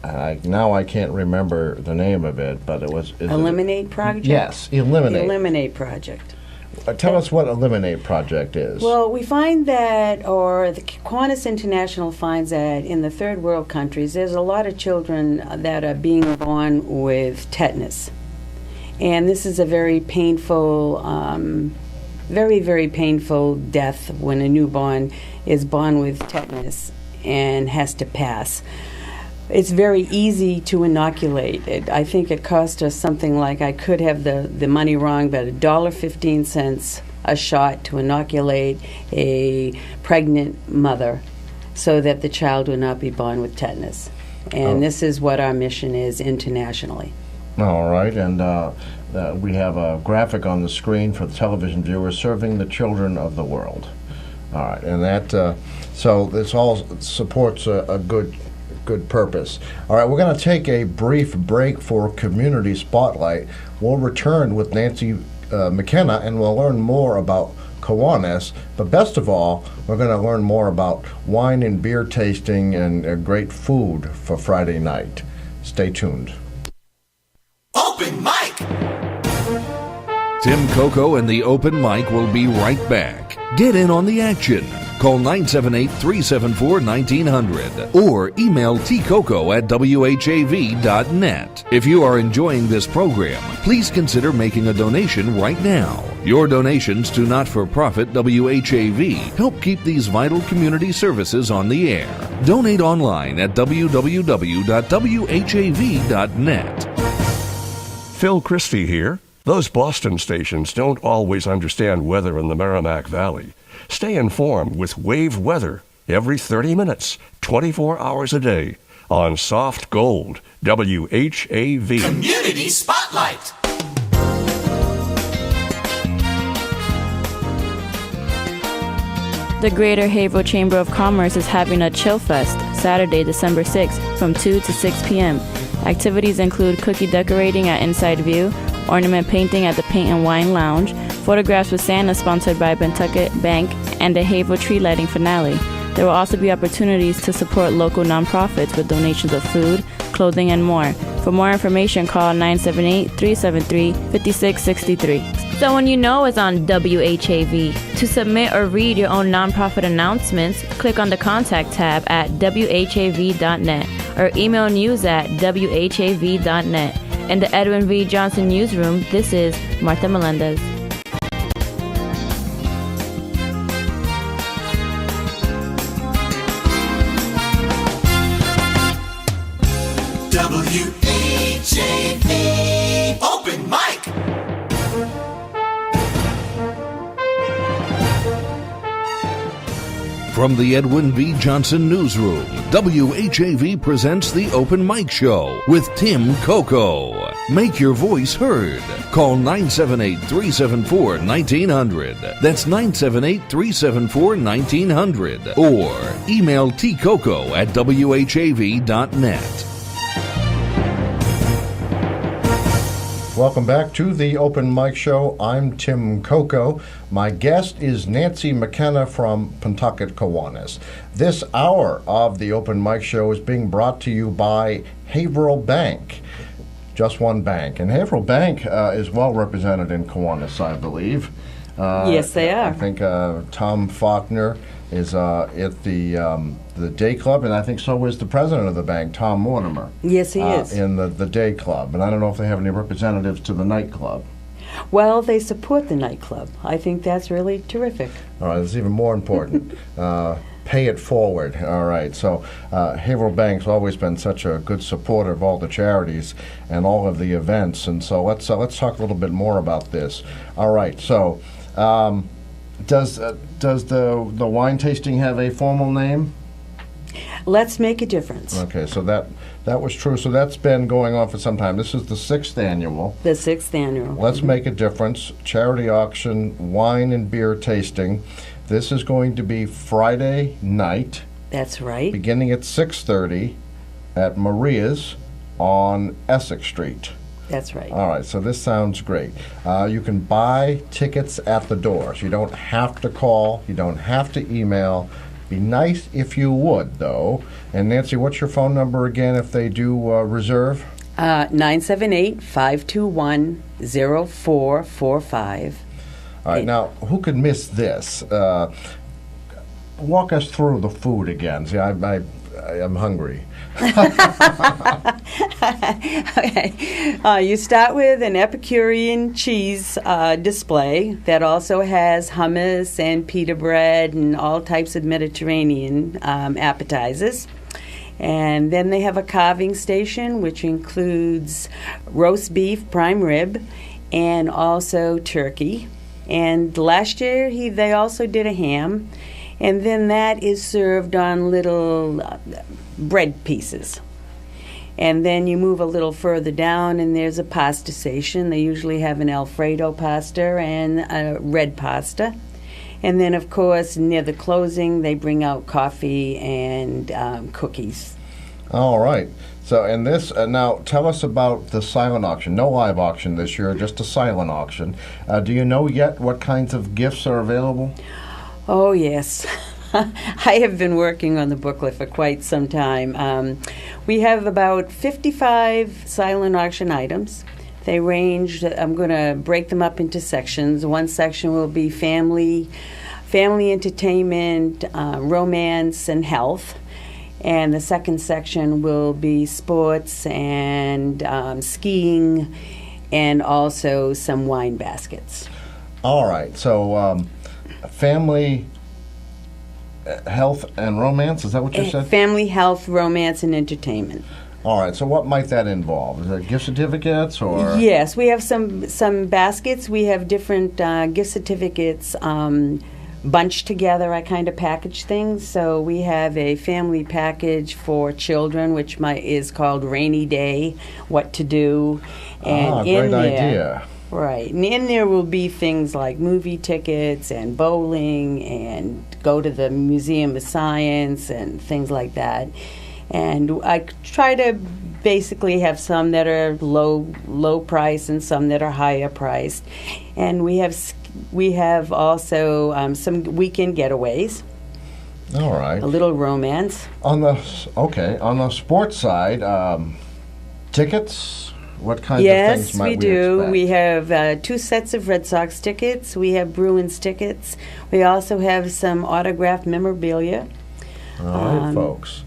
I can't remember the name of it, but it was...
Eliminate Project?
Yes, Eliminate.
Eliminate Project.
Tell us what Eliminate Project is.
Well, we find that, or the Kiwanis International finds that in the third world countries, there's a lot of children that are being born with tetanus. And this is a very painful, very, very painful death when a newborn is born with tetanus and has to pass. It's very easy to inoculate it. I think it cost us something like, I could have the money wrong, but $1.15 a shot to inoculate a pregnant mother so that the child would not be born with tetanus. And this is what our mission is internationally.
All right, and we have a graphic on the screen for the television viewers, serving the children of the world. All right, and that, so this all supports a good purpose. All right, we're going to take a brief break for Community Spotlight. We'll return with Nancy McKenna, and we'll learn more about Kiwanis. But best of all, we're going to learn more about wine and beer tasting and great food for Friday night. Stay tuned.
Open mic.
Tim Coco and the Open Mic will be right back. Get in on the action. Call 978-374-1900 or email tcoco@whav.net. If you are enjoying this program, please consider making a donation right now. Your donations to not-for-profit WHAV help keep these vital community services on the air. Donate online at www.whav.net.
Phil Christie here. Those Boston stations don't always understand weather in the Merrimack Valley. Stay informed with Wave Weather every 30 minutes, 24 hours a day on Soft Gold, WHAV.
Community Spotlight.
The Greater Haverhill Chamber of Commerce is having a Chill Fest Saturday, December 6th from 2 to 6 p.m. Activities include cookie decorating at Inside View, ornament painting at the Paint and Wine Lounge, photographs with Santa sponsored by Pentucket Bank, and a Haverhill tree lighting finale. There will also be opportunities to support local nonprofits with donations of food, clothing, and more. For more information, call 978-373-5663. Someone you know is on WHAV. To submit or read your own nonprofit announcements, click on the Contact tab at whav.net or email news@whav.net. In the Edwin V. Johnson Newsroom, this is Martha Melendez.
WHAV Open Mic.
From the Edwin V. Johnson Newsroom, WHAV presents the Open Mic Show with Tim Coco. Make your voice heard. Call 978-374-1900. That's 978-374-1900. Or email tcoco@whav.net.
Welcome back to the Open Mic Show. I'm Tim Coco. My guest is Nancy McKenna from Pentucket Kiwanis. This hour of the Open Mic Show is being brought to you by Haverhill Bank. Just one bank. And Haverhill Bank is well represented in Kiwanis, I believe.
Yes, they are.
I think Tom Faulkner is at the day club, and I think so is the president of the bank, Tom Mortimer.
Yes, he is.
In the day club. And I don't know if they have any representatives to the nightclub.
Well, they support the nightclub. I think that's really terrific.
All right, that's even more important. Pay it forward. All right, so Haverhill Bank's always been such a good supporter of all the charities and all of the events, and so let's talk a little bit more about this. All right, so does the wine tasting have a formal name?
Let's make a difference.
Okay, so that was true. So that's been going on for some time. This is the 6th annual.
The 6th annual.
Let's make a difference. Charity auction, wine and beer tasting. This is going to be Friday night.
That's right.
Beginning at 6:30 at Maria's on Essex Street.
That's right.
All right, so this sounds great. You can buy tickets at the door. So you don't have to call. You don't have to email. Be nice if you would, though. And Nancy, what's your phone number again if they do reserve?
978-521-0445.
All right, now, who could miss this? Walk us through the food again. See, I'm hungry.
Okay. You start with an Epicurean cheese display that also has hummus and pita bread and all types of Mediterranean appetizers. And then they have a carving station, which includes roast beef, prime rib, and also turkey. And last year they also did a ham. And then that is served on little bread pieces. And then you move a little further down and there's a pasta station. They usually have an Alfredo pasta and a red pasta. And then, of course, near the closing, they bring out coffee and cookies.
All right. So, and this, now tell us about the silent auction. No live auction this year, just a silent auction. Do you know yet what kinds of gifts are available?
Oh, yes. I have been working on the booklet for quite some time. We have about 55 silent auction items. They range, I'm going to break them up into sections. One section will be family entertainment, romance, and health. And the second section will be sports and skiing and also some wine baskets.
All right. So family, health, and romance, is that what you said?
Family, health, romance, and entertainment.
All right. So what might that involve? Is it gift certificates or?
Yes. We have some baskets. We have different gift certificates bunched together. I kind of package things. So we have a family package for children, which is called Rainy Day, What to Do. And
great idea.
Right. And in there will be things like movie tickets and bowling and go to the Museum of Science and things like that. And I try to basically have some that are low price and some that are higher priced. And we have also some weekend getaways.
All right.
A little romance.
On the sports side, tickets. What kinds of things might we expect?
Yes, we do. We have 2 sets of Red Sox tickets. We have Bruins tickets. We also have some autographed memorabilia.
All right, folks.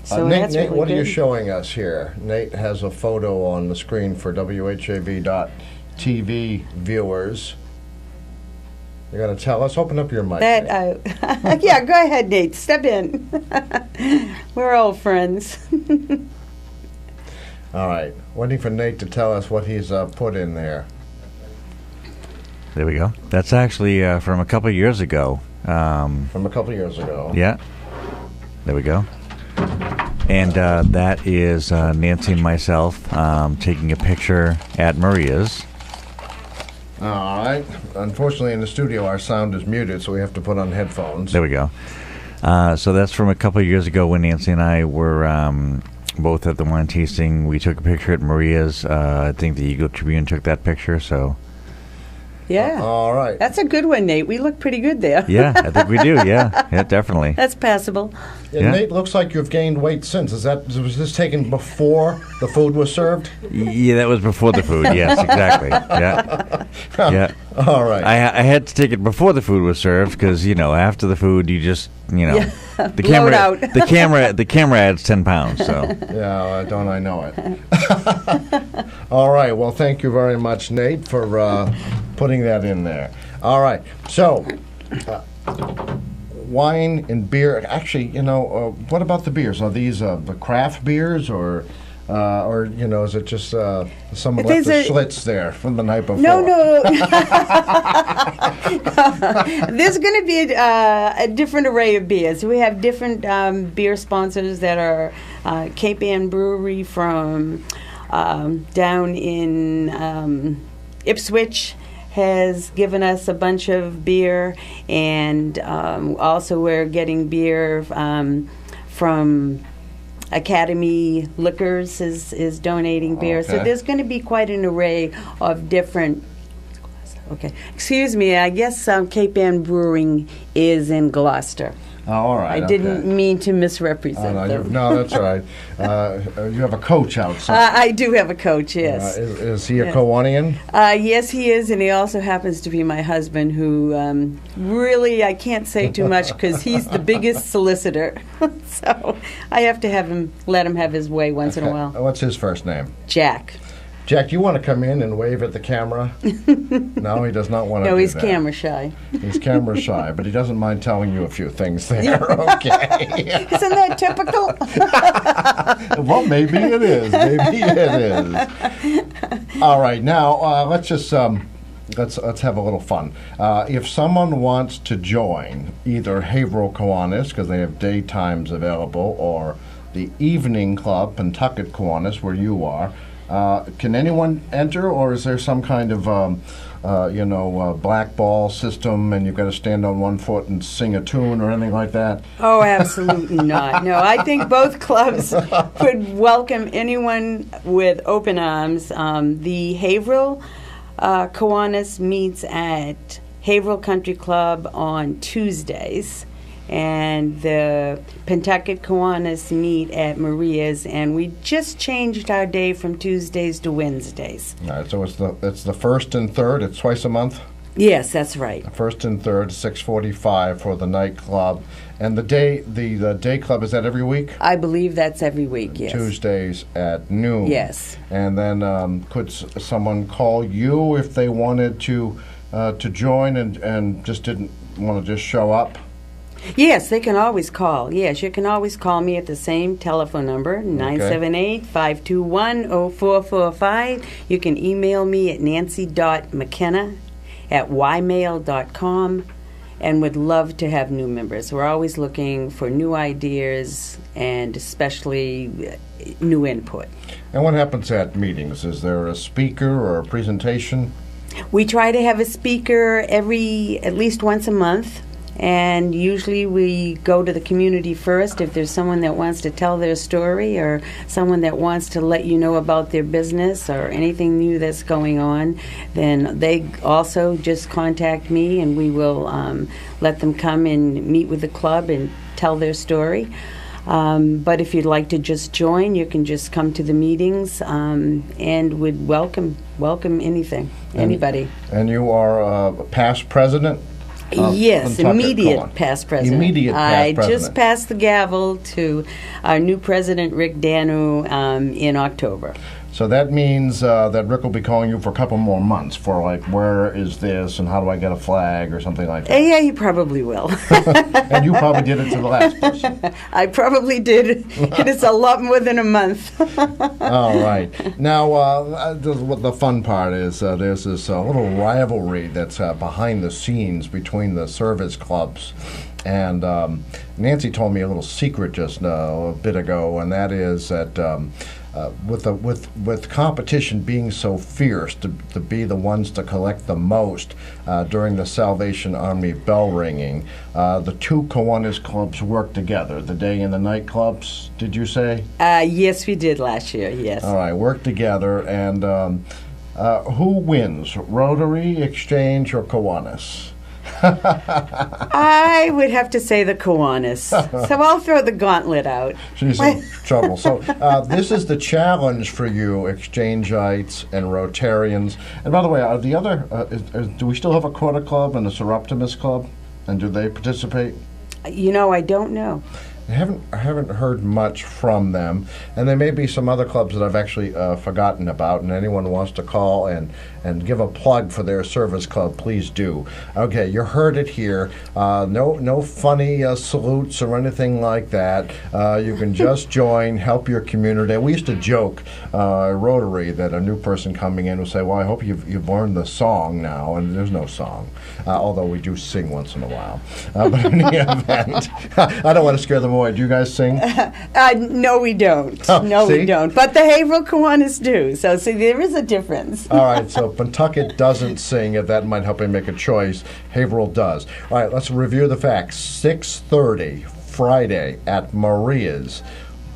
So
Nate,
that's really
what are you
good.
showing us here? Nate has a photo on the screen for WHAV.TV viewers. You're going to tell us? Open up your mic.
Yeah, go ahead, Nate. Step in. We're old friends.
All right. Waiting for Nate to tell us what he's put in there.
There we go. That's actually from a couple of years ago.
From a couple of years ago.
Yeah. There we go. And that is Nancy and myself taking a picture at Maria's.
All right. Unfortunately, in the studio, our sound is muted, so we have to put on headphones.
There we go. So that's from a couple of years ago when Nancy and I were both at the wine tasting. We took a picture at Maria's. I think the Eagle Tribune took that picture. So
Yeah.
All right.
That's a good one, Nate. We look pretty good there.
Yeah, I think we do. Yeah, definitely.
That's passable.
Yeah. Nate, looks like you've gained weight since. Was this taken before the food was served?
Yeah, that was before the food. Yes, exactly. Yeah. Yeah.
All right.
I had to take it before the food was served because after the food you just the camera
out.
the camera adds 10 pounds. So
yeah, don't I know it? All right. Well, thank you very much, Nate, for putting that in there. All right. So. Wine and beer. Actually, what about the beers? Are these the craft beers, or is it just someone left the Schlitz there from the night before?
No. There's going to be a different array of beers. We have different beer sponsors that are Cape Ann Brewery from down in Ipswich. Has given us a bunch of beer, and also we're getting beer from Academy Liquors is donating beer.
Okay.
So there's going to be quite an array of different. Okay, excuse me. I guess Cape Ann Brewing is in Gloucester.
Oh, all right.
I didn't mean to misrepresent them.
No, that's all right. You have a coach outside.
I do have a coach, yes.
Is he a Kiwanian?
Yes, he is, and he also happens to be my husband, who really, I can't say too much because he's the biggest solicitor. So I have to let him have his way once in a while.
What's his first name?
Jack.
Jack, do you want to come in and wave at the camera? No, he does not want to.
No,
do
he's
that.
camera shy.
He's camera shy, but he doesn't mind telling you a few things there. Okay.
Isn't that typical?
Well, maybe it is. Maybe it is. All right, now let's just let's have a little fun. If someone wants to join either Haverhill Kiwanis, because they have daytimes available, or the evening club, Pentucket Kiwanis, where you are. Can anyone enter, or is there some kind of, black ball system, and you've got to stand on one foot and sing a tune or anything like that?
Oh, absolutely not. No, I think both clubs would welcome anyone with open arms. The Haverhill Kiwanis meets at Haverhill Country Club on Tuesdays. And the Pentucket Kiwanis meet at Maria's, and we just changed our day from Tuesdays to Wednesdays.
All right, so it's the first and third. It's twice a month.
Yes, that's right.
The first and third, 6:45 for the nightclub, and the day club, is that every week?
I believe that's every week. Yes.
Tuesdays at noon.
Yes.
And then could someone call you if they wanted to join and just didn't want to just show up?
Yes, they can always call. Yes, you can always call me at the same telephone number, 978-521-0445. You can email me at nancy.mckenna@ymail.com, and would love to have new members. We're always looking for new ideas and especially new input.
And what happens at meetings? Is there a speaker or a presentation?
We try to have a speaker at least once a month. And usually we go to the community first. If there's someone that wants to tell their story, or someone that wants to let you know about their business or anything new that's going on, then they also just contact me, and we will let them come and meet with the club and tell their story. But if you'd like to just join, you can just come to the meetings, and would welcome anybody.
And you are past president?
Yes, immediate past president.
Immediate past president.
I just passed the gavel to our new president, Rick Danu, in October.
So that means that Rick will be calling you for a couple more months for, like, where is this and how do I get a flag or something like that.
Yeah, he probably will.
And you probably did it to the last person.
I probably did. It is a lot more than a month.
All right. Now, what the fun part is, there's this little rivalry that's behind the scenes between the service clubs. And Nancy told me a little secret just a bit ago, and that is that with competition being so fierce to be the ones to collect the most during the Salvation Army bell ringing, the two Kiwanis clubs worked together, the day and the night clubs, did you say?
Yes, we did last year, yes.
All right, worked together, and Who wins, Rotary, Exchange, or Kiwanis?
I would have to say the Kiwanis. So I'll throw the gauntlet out.
She's in trouble. So this is the challenge for you, Exchangites and Rotarians. And by the way, are the other, do we still have a Quarter Club and a Seroptimus Club? And do they participate?
You know, I don't know.
I haven't heard much from them, and there may be some other clubs that I've actually forgotten about, and anyone who wants to call and give a plug for their service club, please do. Okay, you heard it here. No funny salutes or anything like that. You can just join, help your community. We used to joke Rotary that a new person coming in would say, well, I hope you've learned the song now, and there's no song, although we do sing once in a while. But in any event, I don't want to scare them away. Do you guys sing?
No, we don't. We don't. But the Haverhill Kiwanis do. So, see, there is a difference.
All right, so Pentucket doesn't sing. If that might help him make a choice, Haverhill does. All right, let's review the facts. 6:30 Friday at Maria's.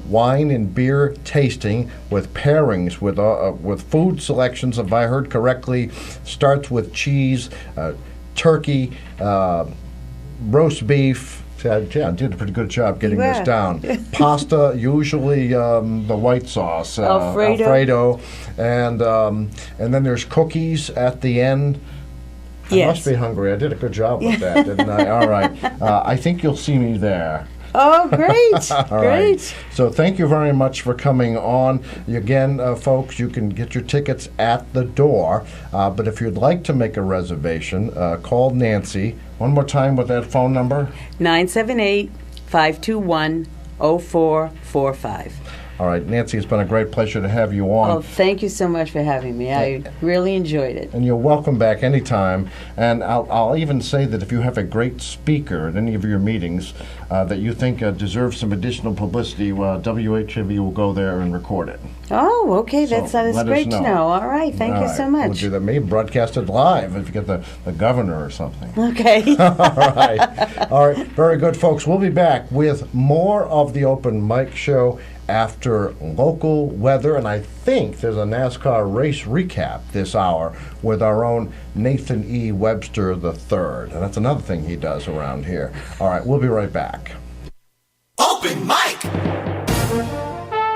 Wine and beer tasting with pairings with food selections, if I heard correctly, starts with cheese, turkey, roast beef. I did a pretty good job getting this down. Pasta, usually the white sauce, Alfredo, and then there's cookies at the end.
Yes.
I must be hungry. I did a good job with that, didn't I? All right. I think you'll see me there.
Oh, great.
All
great.
Right. So thank you very much for coming on. Again, folks, you can get your tickets at the door. But if you'd like to make a reservation, call Nancy. One more time with that phone number.
978-521-0445.
All right, Nancy, it's been a great pleasure to have you on.
Oh, thank you so much for having me. I really enjoyed it.
And you're welcome back anytime. And I'll even say that if you have a great speaker at any of your meetings that you think deserves some additional publicity, WHAV will go there and record it.
Oh, okay. That's great to know. All right. Thank you so much.
We'll do that. Maybe broadcast it live if you get the governor or something.
Okay.
All right. All right. Very good, folks. We'll be back with more of the Open Mic Show after local weather, and I think there's a NASCAR race recap this hour with our own Nathan E. Webster III, and that's another thing he does around here. All right, we'll be right back.
Open Mic!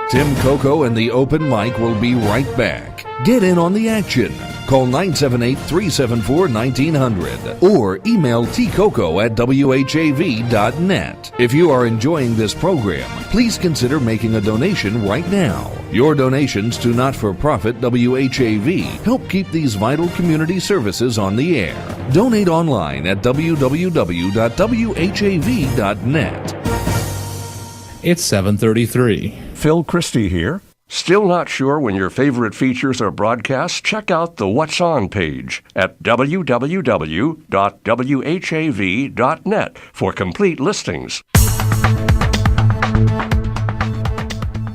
Tim Coco and the Open Mic will be right back. Get in on the action. Call 978-374-1900 or email tcoco@whav.net. If you are enjoying this program, please consider making a donation right now. Your donations to not-for-profit WHAV help keep these vital community services on the air. Donate online at www.whav.net.
It's 7:33.
Phil Christie here. Still not sure when your favorite features are broadcast? Check out the What's On page at www.whav.net for complete listings.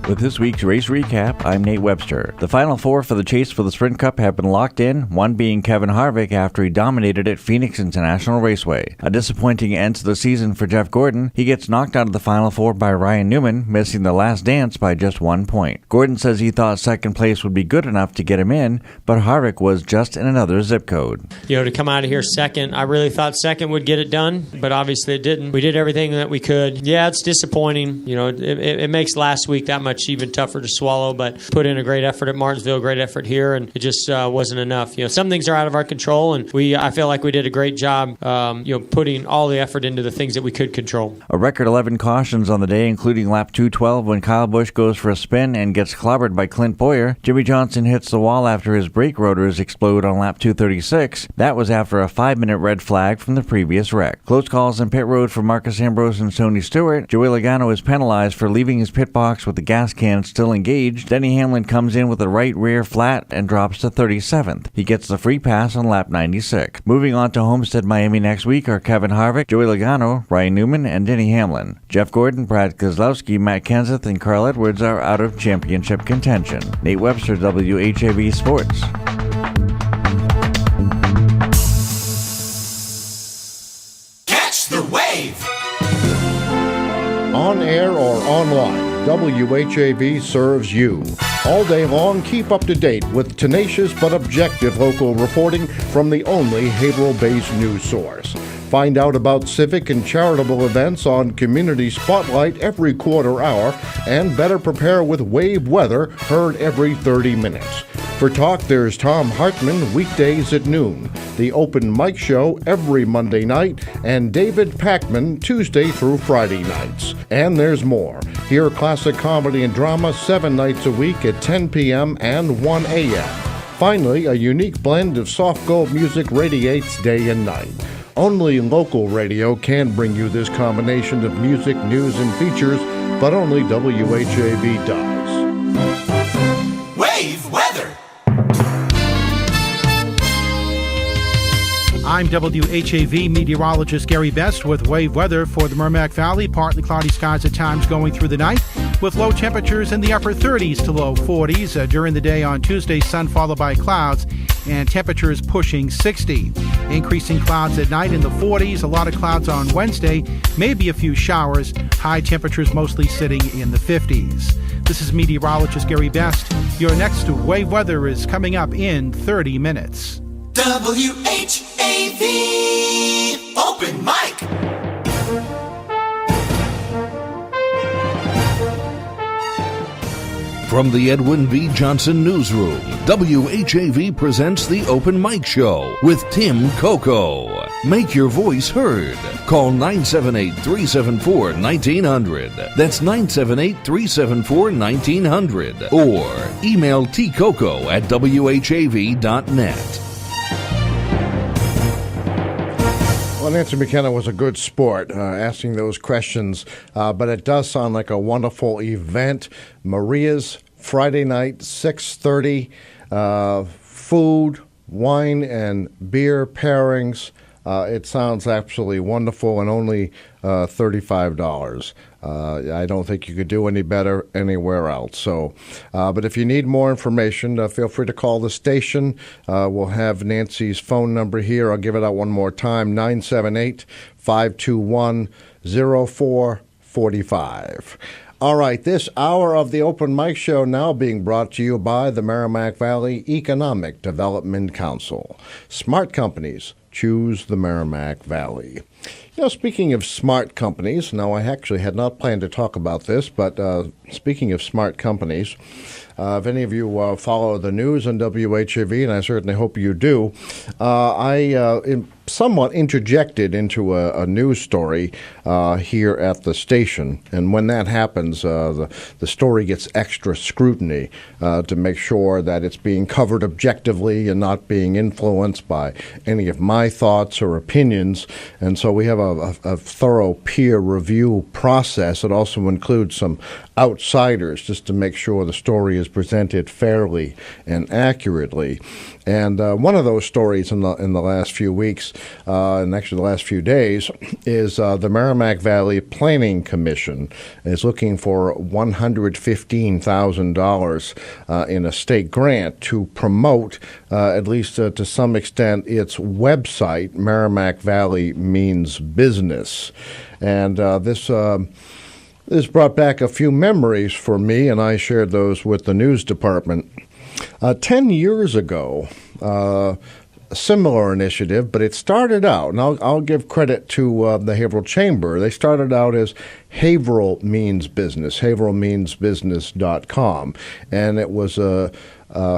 With this week's race recap, I'm Nate Webster. The final four for the chase for the Sprint Cup have been locked in, one being Kevin Harvick after he dominated at Phoenix International Raceway. A disappointing end to the season for Jeff Gordon. He gets knocked out of the final four by Ryan Newman, missing the last dance by just 1 point. Gordon says he thought second place would be good enough to get him in, but Harvick was just in another zip code.
To come out of here second, I really thought second would get it done, but obviously it didn't. We did everything that we could. Yeah, it's disappointing. It makes last week that much even tougher to swallow, but put in a great effort at Martinsville, great effort here, and it just wasn't enough. Some things are out of our control, and I feel like we did a great job, putting all the effort into the things that we could control.
A record 11 cautions on the day, including lap 212 when Kyle Busch goes for a spin and gets clobbered by Clint Boyer. Jimmy Johnson hits the wall after his brake rotors explode on lap 236. That was after a 5-minute red flag from the previous wreck. Close calls in pit road for Marcus Ambrose and Tony Stewart. Joey Logano is penalized for leaving his pit box with the gas can still engaged. Denny Hamlin comes in with a right rear flat and drops to 37th. He gets the free pass on lap 96. Moving on to Homestead, Miami next week are Kevin Harvick, Joey Logano, Ryan Newman, and Denny Hamlin. Jeff Gordon, Brad Keselowski, Matt Kenseth, and Carl Edwards are out of championship contention. Nate Webster, WHAV Sports.
Catch the wave!
On air or online, WHAV serves you. All day long, keep up to date with tenacious but objective local reporting from the only Haverhill-based news source. Find out about civic and charitable events on Community Spotlight every quarter hour, and better prepare with wave weather heard every 30 minutes. For talk, there's Tom Hartman weekdays at noon, the Open Mic Show every Monday night, and David Packman Tuesday through Friday nights. And there's more. Hear classic comedy and drama 7 nights a week at 10 p.m. and 1 a.m. Finally, a unique blend of soft gold music radiates day and night. Only local radio can bring you this combination of music, news, and features, but only WHAV does.
Wave weather.
I'm WHAV meteorologist Gary Best with wave weather for the Merrimack Valley. Partly cloudy skies at times going through the night, with low temperatures in the upper 30s to low 40s. During the day on Tuesday, sun followed by clouds and temperatures pushing 60. Increasing clouds at night in the 40s. A lot of clouds on Wednesday, maybe a few showers. High temperatures mostly sitting in the 50s. This is meteorologist Gary Best. Your next wave weather is coming up in 30 minutes.
WHAV Open Mic.
From the Edwin V. Johnson Newsroom, WHAV presents the Open Mic Show with Tim Coco. Make your voice heard. Call 978-374-1900. That's 978-374-1900. Or email tcoco@whav.net.
Well, Nancy McKenna was a good sport asking those questions, but it does sound like a wonderful event. Maria's Friday night, 6:30, food, wine, and beer pairings. It sounds absolutely wonderful, and only $35. I don't think you could do any better anywhere else. So, but if you need more information, feel free to call the station. We'll have Nancy's phone number here. I'll give it out one more time, 978-521-0445. All right, this hour of the Open Mic Show now being brought to you by the Merrimack Valley Economic Development Council. Smart companies choose the Merrimack Valley. You know, speaking of smart companies, now I actually had not planned to talk about this, but speaking of smart companies, if any of you follow the news on WHAV, and I certainly hope you do, I somewhat interjected into a news story here at the station. And when that happens, the story gets extra scrutiny to make sure that it's being covered objectively and not being influenced by any of my thoughts or opinions. And so we have a thorough peer review process. It also includes some outsiders just to make sure the story is presented fairly and accurately. And one of those stories in the last few weeks, and actually the last few days, is the Merrimack Valley Planning Commission is looking for $115,000 in a state grant to promote, at least to some extent, its website, Merrimack Valley Means Business. And this brought back a few memories for me, and I shared those with the news department. 10 years ago, a similar initiative, but it started out, and I'll give credit to the Haverhill Chamber. They started out as Haverhill Means Business, haverhillmeansbusiness.com, and it was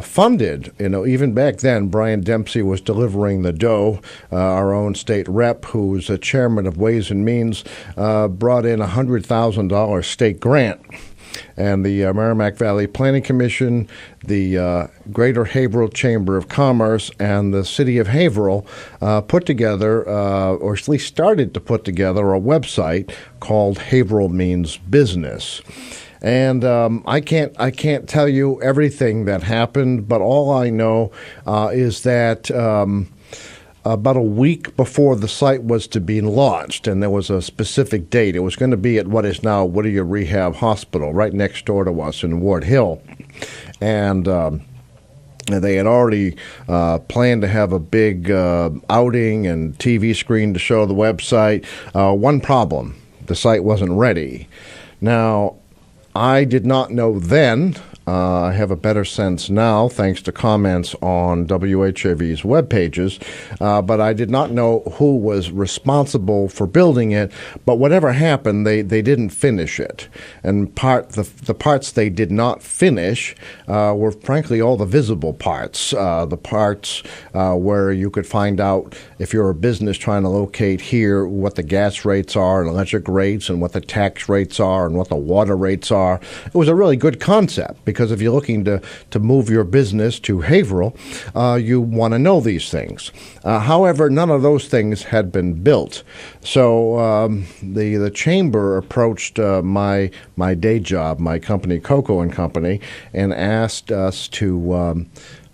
funded. You know, even back then, Brian Dempsey was delivering the dough. Our own state rep, who's a chairman of Ways and Means, brought in a $100,000 state grant. And the Merrimack Valley Planning Commission, the Greater Haverhill Chamber of Commerce, and the City of Haverhill put together, or at least started to put together, a website called Haverhill Means Business. And I can't tell you everything that happened, but all I know is that about a week before the site was to be launched, and there was a specific date. It was going to be at what is now Whittier Rehab Hospital, right next door to us in Ward Hill. And they had already planned to have a big outing and TV screen to show the website. One problem, the site wasn't ready. Now, I did not know then I have a better sense now, thanks to comments on WHAV's web pages, but I did not know who was responsible for building it. But whatever happened, they didn't finish it. And the parts they did not finish were, frankly, all the visible parts, the parts where you could find out, if you're a business trying to locate here, what the gas rates are and electric rates and what the tax rates are and what the water rates are. It was a really good concept, because if you're looking to move your business to Haverhill, you want to know these things. However, none of those things had been built. So the chamber approached my day job, my company, Cocoa and Company, and asked us to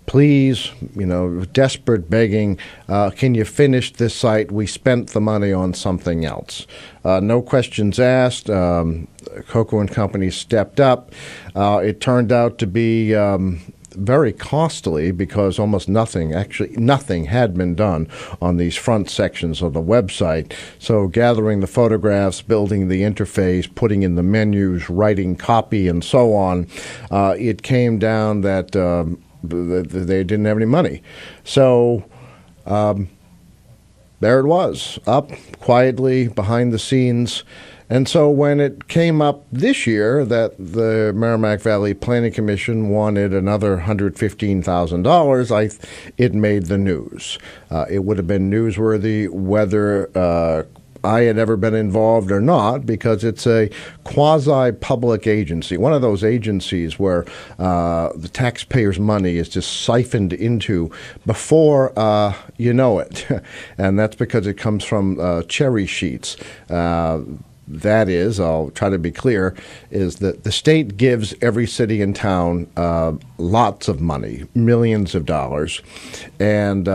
please, desperate begging, can you finish this site? We spent the money on something else. No questions asked. Cocoa and Company stepped up. It turned out to be very costly, because almost nothing had been done on these front sections of the website. So gathering the photographs, building the interface, putting in the menus, writing copy, and so on, it came down that they didn't have any money. So there it was, up quietly behind the scenes. And so when it came up this year that the Merrimack Valley Planning Commission wanted another $115,000, it made the news. It would have been newsworthy whether I had ever been involved or not, because it's a quasi-public agency, one of those agencies where the taxpayers' money is just siphoned into before you know it. And that's because it comes from cherry sheets. That is, I'll try to be clear, is that the state gives every city and town lots of money, millions of dollars. And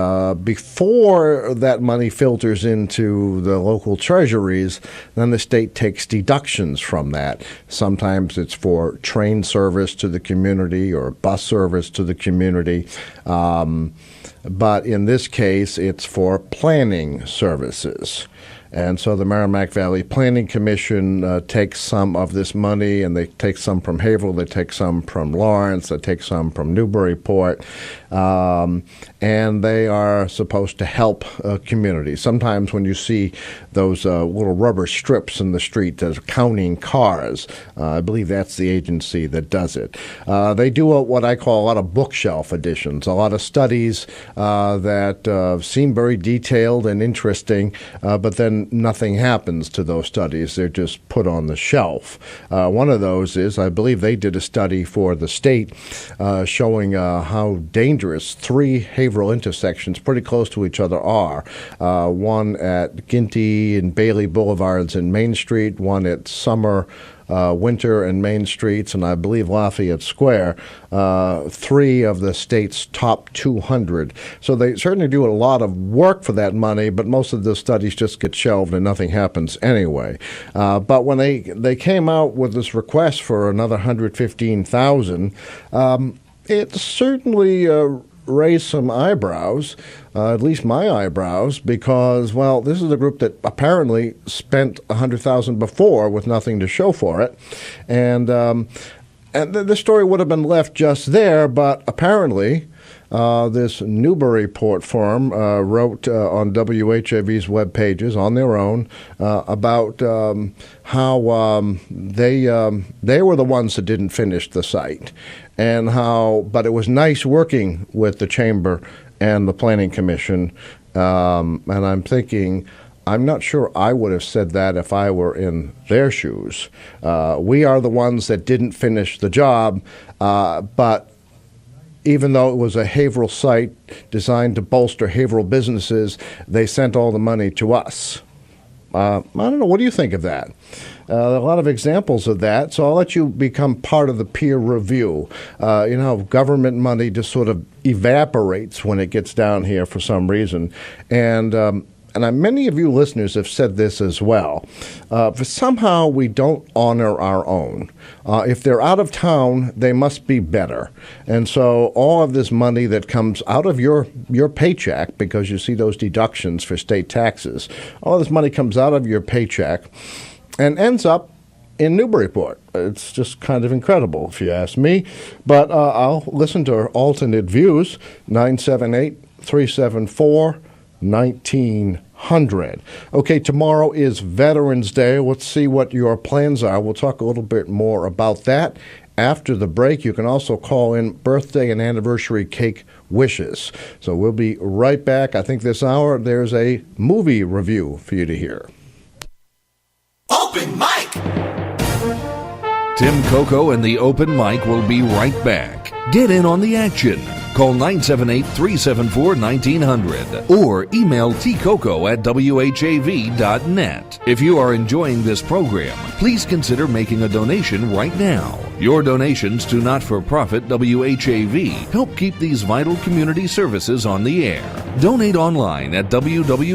before that money filters into the local treasuries, then the state takes deductions from that. Sometimes it's for train service to the community or bus service to the community. But in this case, it's for planning services. And so the Merrimack Valley Planning Commission takes some of this money, and they take some from Haverhill, they take some from Lawrence, they take some from Newburyport, and they are supposed to help communities. Sometimes when you see those little rubber strips in the street as counting cars, I believe that's the agency that does it. They do what I call a lot of bookshelf editions, a lot of studies that seem very detailed and interesting, but then nothing happens to those studies. They're just put on the shelf. One of those is, I believe they did a study for the state showing how dangerous 3 Haverhill intersections pretty close to each other are. One at Ginty and Bailey Boulevards and Main Street, one at Summer, Winter and Main Streets, and I believe Lafayette Square, 3 of the state's top 200. So they certainly do a lot of work for that money, but most of the studies just get shelved and nothing happens anyway. But when they came out with this request for another $115,000, it certainly raised some eyebrows, at least my eyebrows, because, well, this is a group that apparently spent $100,000 before with nothing to show for it. And the story would have been left just there, but apparently this Newburyport firm wrote on WHAV's web pages on their own about how they were the ones that didn't finish the site, and but it was nice working with the chamber and the Planning Commission. And I'm thinking, I'm not sure I would have said that if I were in their shoes. We are the ones that didn't finish the job, but even though it was a Haverhill site designed to bolster Haverhill businesses, they sent all the money to us. I don't know. What do you think of that? There are a lot of examples of that, so I'll let you become part of the peer review. Government money just sort of evaporates when it gets down here for some reason. And many of you listeners have said this as well. Somehow we don't honor our own. If they're out of town, they must be better. And so all of this money that comes out of your paycheck, because you see those deductions for state taxes, all this money comes out of your paycheck and ends up in Newburyport. It's just kind of incredible, if you ask me. But I'll listen to alternate views, 978-374-1900. Okay, tomorrow is Veterans Day. Let's see what your plans are. We'll talk a little bit more about that after the break. You can also call in birthday and anniversary cake wishes. So we'll be right back. I think this hour there's a movie review for you to hear.
Open mic!
Tim Coco and the Open Mic will be right back. Get in on the action. Call 978-374-1900 or email tcoco@whav.net. If you are enjoying this program, please consider making a donation right now. Your donations to not-for-profit WHAV help keep these vital community services on the air. Donate online at www.whav.net.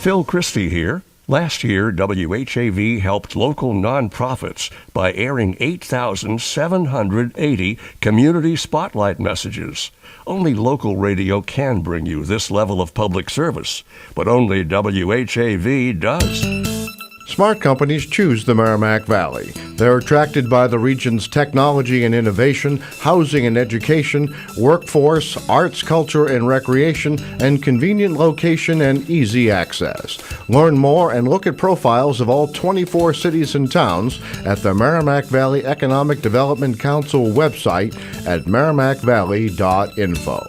Phil Christie here. Last year, WHAV helped local nonprofits by airing 8,780 community spotlight messages. Only local radio can bring you this level of public service, but only WHAV does.
Smart companies choose the Merrimack Valley. They're attracted by the region's technology and innovation, housing and education, workforce, arts, culture, and recreation, and convenient location and easy access. Learn more and look at profiles of all 24 cities and towns at the Merrimack Valley Economic Development Council website at merrimackvalley.info.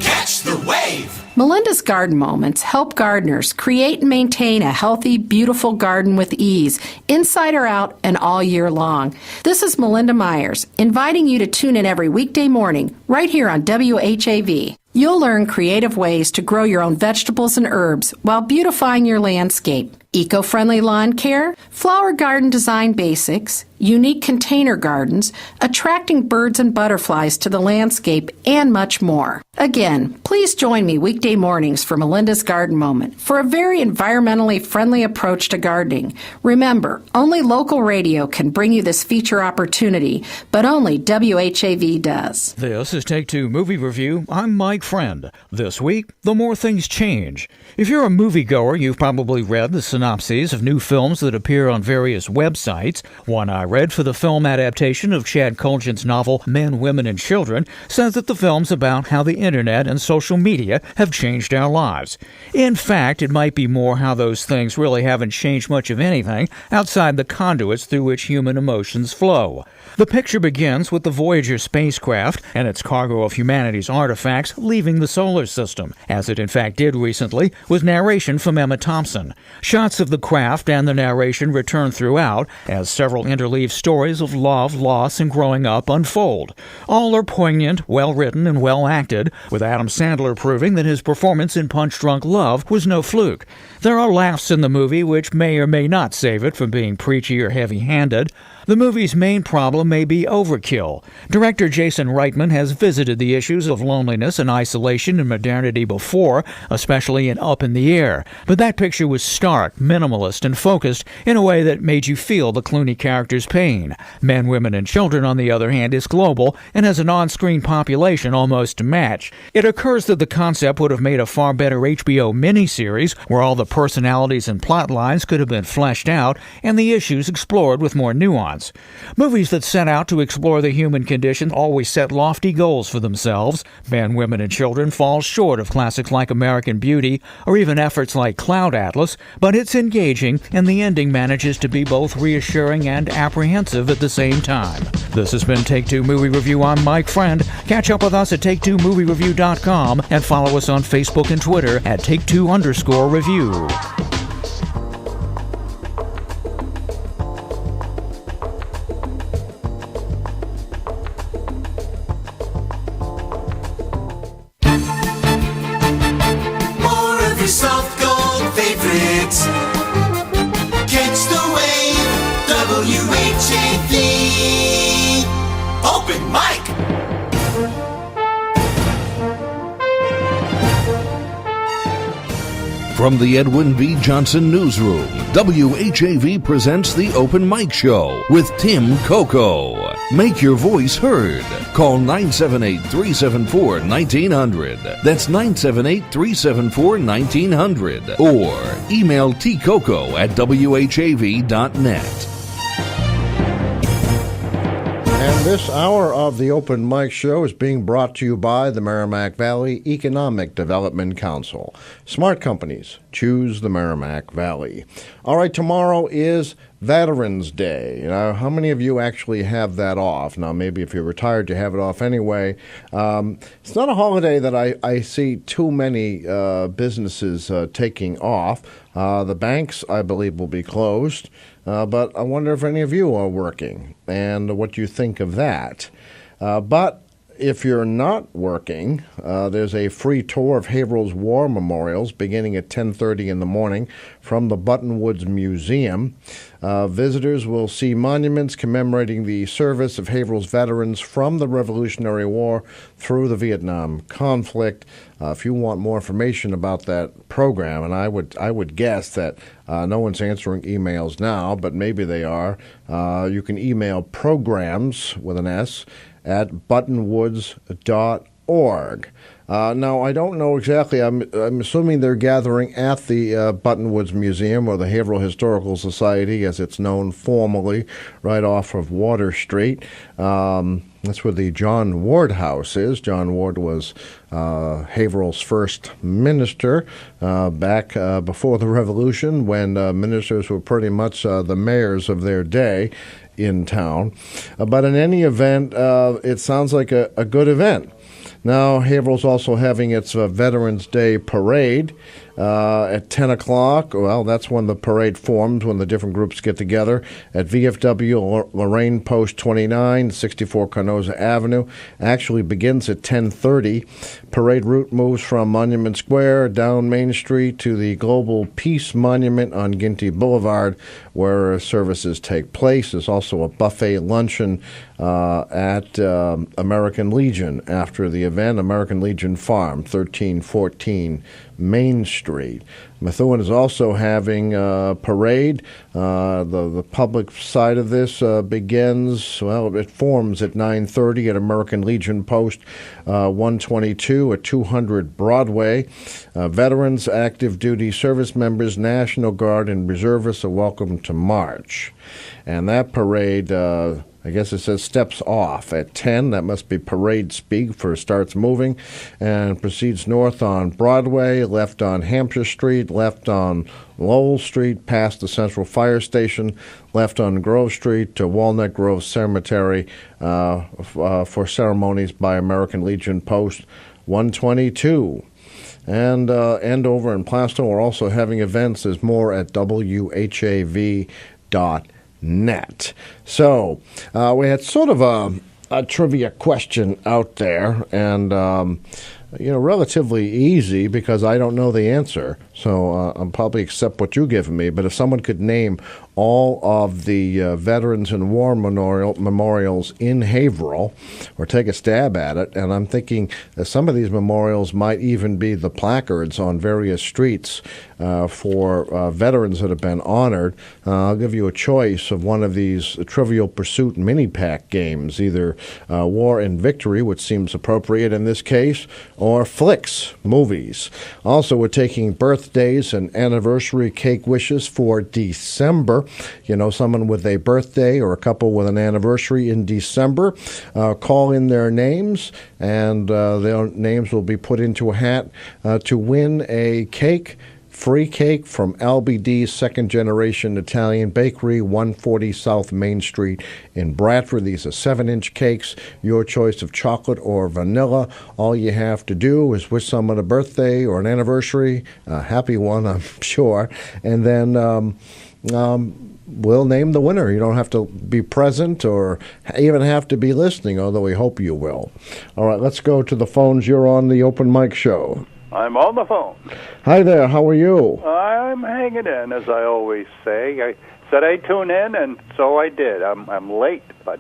Catch the wave!
Melinda's Garden Moments help gardeners create and maintain a healthy, beautiful garden with ease, inside or out and all year long. This is Melinda Myers, inviting you to tune in every weekday morning, right here on WHAV. You'll learn creative ways to grow your own vegetables and herbs while beautifying your landscape. Eco-friendly lawn care, flower garden design basics, unique container gardens, attracting birds and butterflies to the landscape, and much more. Again, please join me weekday mornings for Melinda's Garden Moment for a very environmentally friendly approach to gardening. Remember, only local radio can bring you this feature opportunity, but only WHAV does.
This is Take Two Movie Review. I'm Mike Friend. This week, The More Things Change. If you're a moviegoer, you've probably read the synopses of new films that appear on various websites. One I read for the film adaptation of Chad Colgin's novel Men, Women, and Children says that the film's about how the internet and social media have changed our lives. In fact, it might be more how those things really haven't changed much of anything outside the conduits through which human emotions flow. The picture begins with the Voyager spacecraft and its cargo of humanity's artifacts leaving the solar system, as it in fact did recently, with narration from Emma Thompson. Shots of the craft and the narration return throughout as several interleaved stories of love, loss, and growing up unfold. All are poignant, well-written, and well-acted, with Adam Sandler proving that his performance in Punch Drunk Love was no fluke. There are laughs in the movie which may or may not save it from being preachy or heavy-handed. The movie's main problem may be overkill. Director Jason Reitman has visited the issues of loneliness and isolation in modernity before, especially in Up in the Air, but that picture was stark, minimalist, and focused in a way that made you feel the Clooney character's pain. Men, Women, and Children, on the other hand, is global and has an on-screen population almost to match. It occurs that the concept would have made a far better HBO miniseries where all the personalities and plot lines could have been fleshed out and the issues explored with more nuance. Movies that set out to explore the human condition always set lofty goals for themselves. Men, Women, and Children falls short of classics like American Beauty or even efforts like Cloud Atlas, but it's engaging and the ending manages to be both reassuring and apprehensive at the same time. This has been Take Two Movie Review. I'm Mike Friend. Catch up with us at Take2MovieReview.com and follow us on Facebook and Twitter at Take2_Review.
Soft gold favorites. Catch the wave. WHAV. Open mic.
From the Edwin V. Johnson Newsroom, WHAV presents The Open Mic Show with Tim Coco. Make your voice heard. Call 978-374-1900. That's 978-374-1900. Or email tcoco@whav.net.
And this hour of the Open Mic Show is being brought to you by the Merrimack Valley Economic Development Council. Smart companies, choose the Merrimack Valley. All right, tomorrow is Veterans Day. How many of you actually have that off? Now, maybe if you're retired, you have it off anyway. It's not a holiday that I see too many businesses taking off. The banks, I believe, will be closed. But I wonder if any of you are working and what you think of that. But if you're not working, there's a free tour of Haverhill's War Memorials beginning at 10:30 in the morning from the Buttonwoods Museum. Visitors will see monuments commemorating the service of Haverhill's veterans from the Revolutionary War through the Vietnam conflict. If you want more information about that program, and I would guess that no one's answering emails now, but maybe they are, you can email programs with an S at buttonwoods.org. Now, I don't know exactly. I'm assuming they're gathering at the Buttonwoods Museum, or the Haverhill Historical Society, as it's known formally, right off of Water Street. That's where the John Ward House is. John Ward was Haverhill's first minister back before the Revolution, when ministers were pretty much the mayors of their day in town. But in any event, it sounds like a good event. Now, Haverhill's also having its Veterans Day Parade at 10 o'clock. Well, that's when the parade forms, when the different groups get together at VFW Lorraine Post 29, 64 Carnoza Avenue. Actually begins at 10:30. Parade route moves from Monument Square down Main Street to the Global Peace Monument on Ginty Boulevard, where services take place. There's also a buffet luncheon at American Legion after the event. American Legion Farm, 1314 Main Street. Methuen is also having a parade. The public side of this begins, it forms at 9:30 at American Legion Post 122 at 200 Broadway. Veterans, active duty service members, National Guard, and reservists are welcome to march. And that parade, I guess it says steps off at 10. That must be parade speak for starts moving, and proceeds north on Broadway, left on Hampshire Street, left on Lowell Street, past the Central Fire Station, left on Grove Street to Walnut Grove Cemetery for ceremonies by American Legion Post 122. And Andover and Plastow are also having events. There's more at WHAV.net. So we had sort of a trivia question out there, and relatively easy because I don't know the answer. So I'll probably accept what you're giving me. But if someone could name all of the veterans and war memorials in Haverhill, or take a stab at it, and I'm thinking that some of these memorials might even be the placards on various streets for veterans that have been honored. I'll give you a choice of one of these Trivial Pursuit mini-pack games, either War and Victory, which seems appropriate in this case, or Flicks, movies. Also, we're taking birthdays and anniversary cake wishes for December. Someone with a birthday or a couple with an anniversary in December, call in their names, and their names will be put into a hat to win a cake. Free cake from LBD's Second Generation Italian Bakery, 140 South Main Street in Bradford. These are 7-inch cakes, your choice of chocolate or vanilla. All you have to do is wish someone a birthday or an anniversary, a happy one, I'm sure, and then we'll name the winner. You don't have to be present or even have to be listening, although we hope you will. All right, let's go to the phones. You're on the Open Mic Show.
I'm on the phone.
Hi there, how are you?
I'm hanging in, as I always say. I said I'd tune in, and so I did. I'm late, but...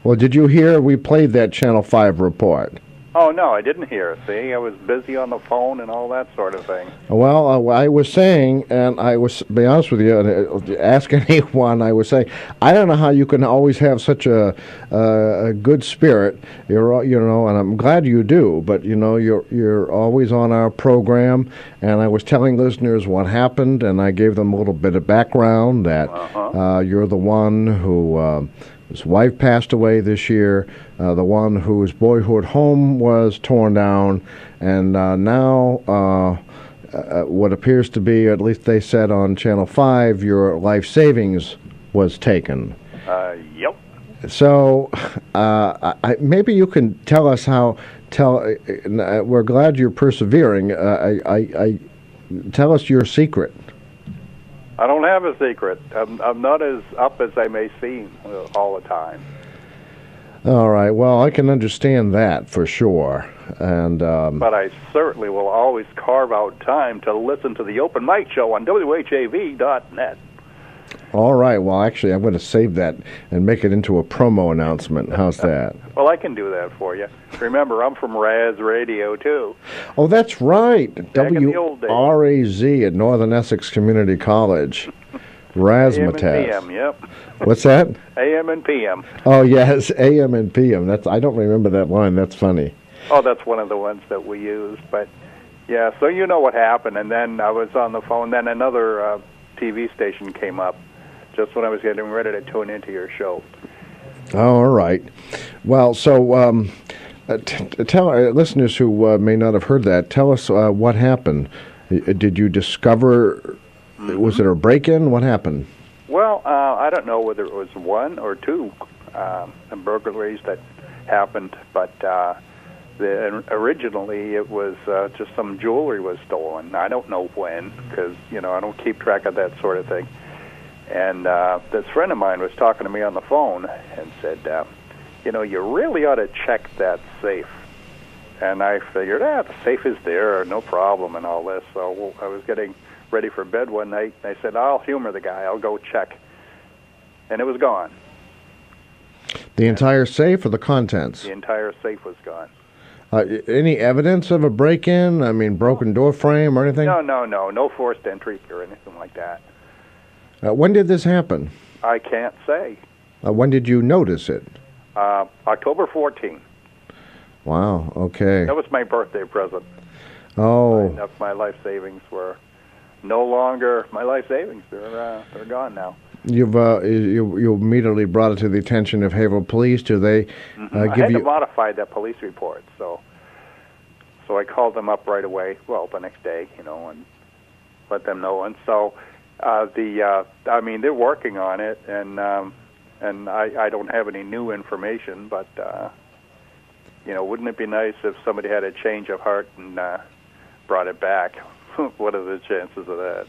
Well, did you hear we played that Channel 5 report?
Oh, no, I didn't hear. See, I was busy on the phone and all that sort of thing.
Well, I was saying, and I was, to be honest with you, ask anyone, I was saying, I don't know how you can always have such a good spirit. And I'm glad you do. But you're always on our program, and I was telling listeners what happened, and I gave them a little bit of background that you're the one who. His wife passed away this year, the one whose boyhood home was torn down, and now what appears to be, at least they said on Channel 5, your life savings was taken.
Yep.
So maybe you can tell us how, we're glad you're persevering. Tell us your secret.
I don't have a secret. I'm not as up as I may seem all the time.
All right. Well, I can understand that for sure. And
but I certainly will always carve out time to listen to the Open Mic Show on WHAV.net.
All right. Well, actually, I'm going to save that and make it into a promo announcement. How's that?
Well, I can do that for you. Remember, I'm from Raz Radio, too.
Oh, that's right.
Back in the old days.
WRAZ at Northern Essex Community College. Razzmatazz.
AM and PM, yep.
What's that?
AM and PM.
Oh, yes, AM and PM. I don't remember that line. That's funny.
Oh, that's one of the ones that we used. But, yeah, so you know what happened. And then I was on the phone. Then another TV station came up just when I was getting ready to tune into your show.
All right. Well, so tell our listeners who may not have heard that, tell us what happened. Did you discover, was it a break-in? What happened?
Well, I don't know whether it was one or two burglaries that happened, but originally it was just some jewelry was stolen. I don't know when, because, I don't keep track of that sort of thing. And this friend of mine was talking to me on the phone and said, you really ought to check that safe. And I figured, the safe is there, no problem, and all this. So I was getting ready for bed one night, and I said, I'll humor the guy, I'll go check. And it was gone.
The entire safe or the contents?
The entire safe was gone.
Any evidence of a break-in? I mean, broken door frame or anything?
No forced entry or anything like that.
When did this happen?
I can't say.
When did you notice it?
October 14th.
Wow, okay.
That was my birthday present.
Oh.
My life savings were no longer my life savings. They're gone now.
You immediately brought it to the attention of Haverhill Police. Do they
I had to modify that police report, so I called them up right away. Well, the next day, and let them know. And so they're working on it, and I don't have any new information, but wouldn't it be nice if somebody had a change of heart and brought it back? What are the chances of that?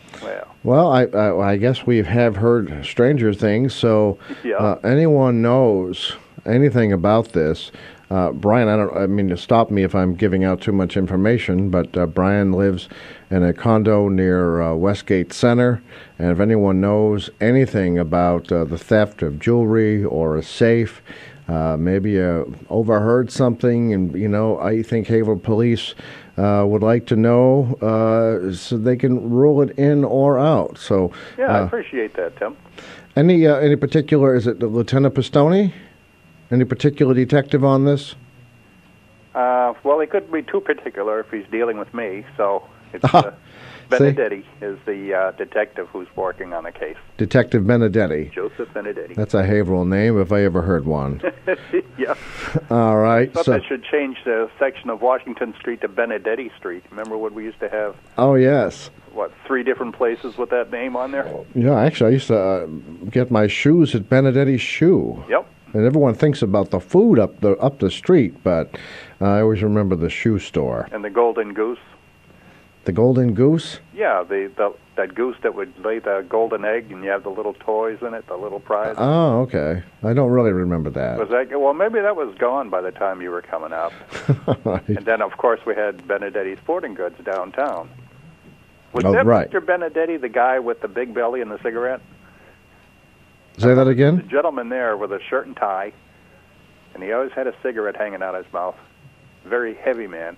Well, I guess we have heard stranger things. So,
yeah.
Anyone knows anything about this? Brian, I mean to stop me if I'm giving out too much information, but Brian lives in a condo near Westgate Center, and if anyone knows anything about the theft of jewelry or a safe, maybe overheard something, and I think Haverhill Police would like to know so they can rule it in or out. So
I appreciate that, Tim.
Any particular? Is it Lieutenant Pistone? Any particular detective on this?
Well, he couldn't be too particular if he's dealing with me. So it's Benedetti is the detective who's working on the case.
Detective Benedetti.
Joseph Benedetti.
That's a Haverhill name, if I ever heard one.
Yeah.
All right.
I thought that should change the section of Washington Street to Benedetti Street. Remember what we used to have?
Oh, yes.
3 different places with that name on there?
Yeah, actually, I used to get my shoes at Benedetti's Shoe.
Yep.
And everyone thinks about the food up the street, but I always remember the shoe store.
And the Golden Goose.
The Golden Goose?
Yeah, that goose that would lay the golden egg, and you have the little toys in it, the little prize.
Oh, okay. I don't really remember that.
Was that? Well, maybe that was gone by the time you were coming up.
Right.
And then, of course, we had Benedetti Sporting Goods downtown. Was that
right.
Mr. Benedetti, the guy with the big belly and the cigarette?
Say that
The
again?
gentleman there with a shirt and tie, and he always had a cigarette hanging out of his mouth. very heavy man.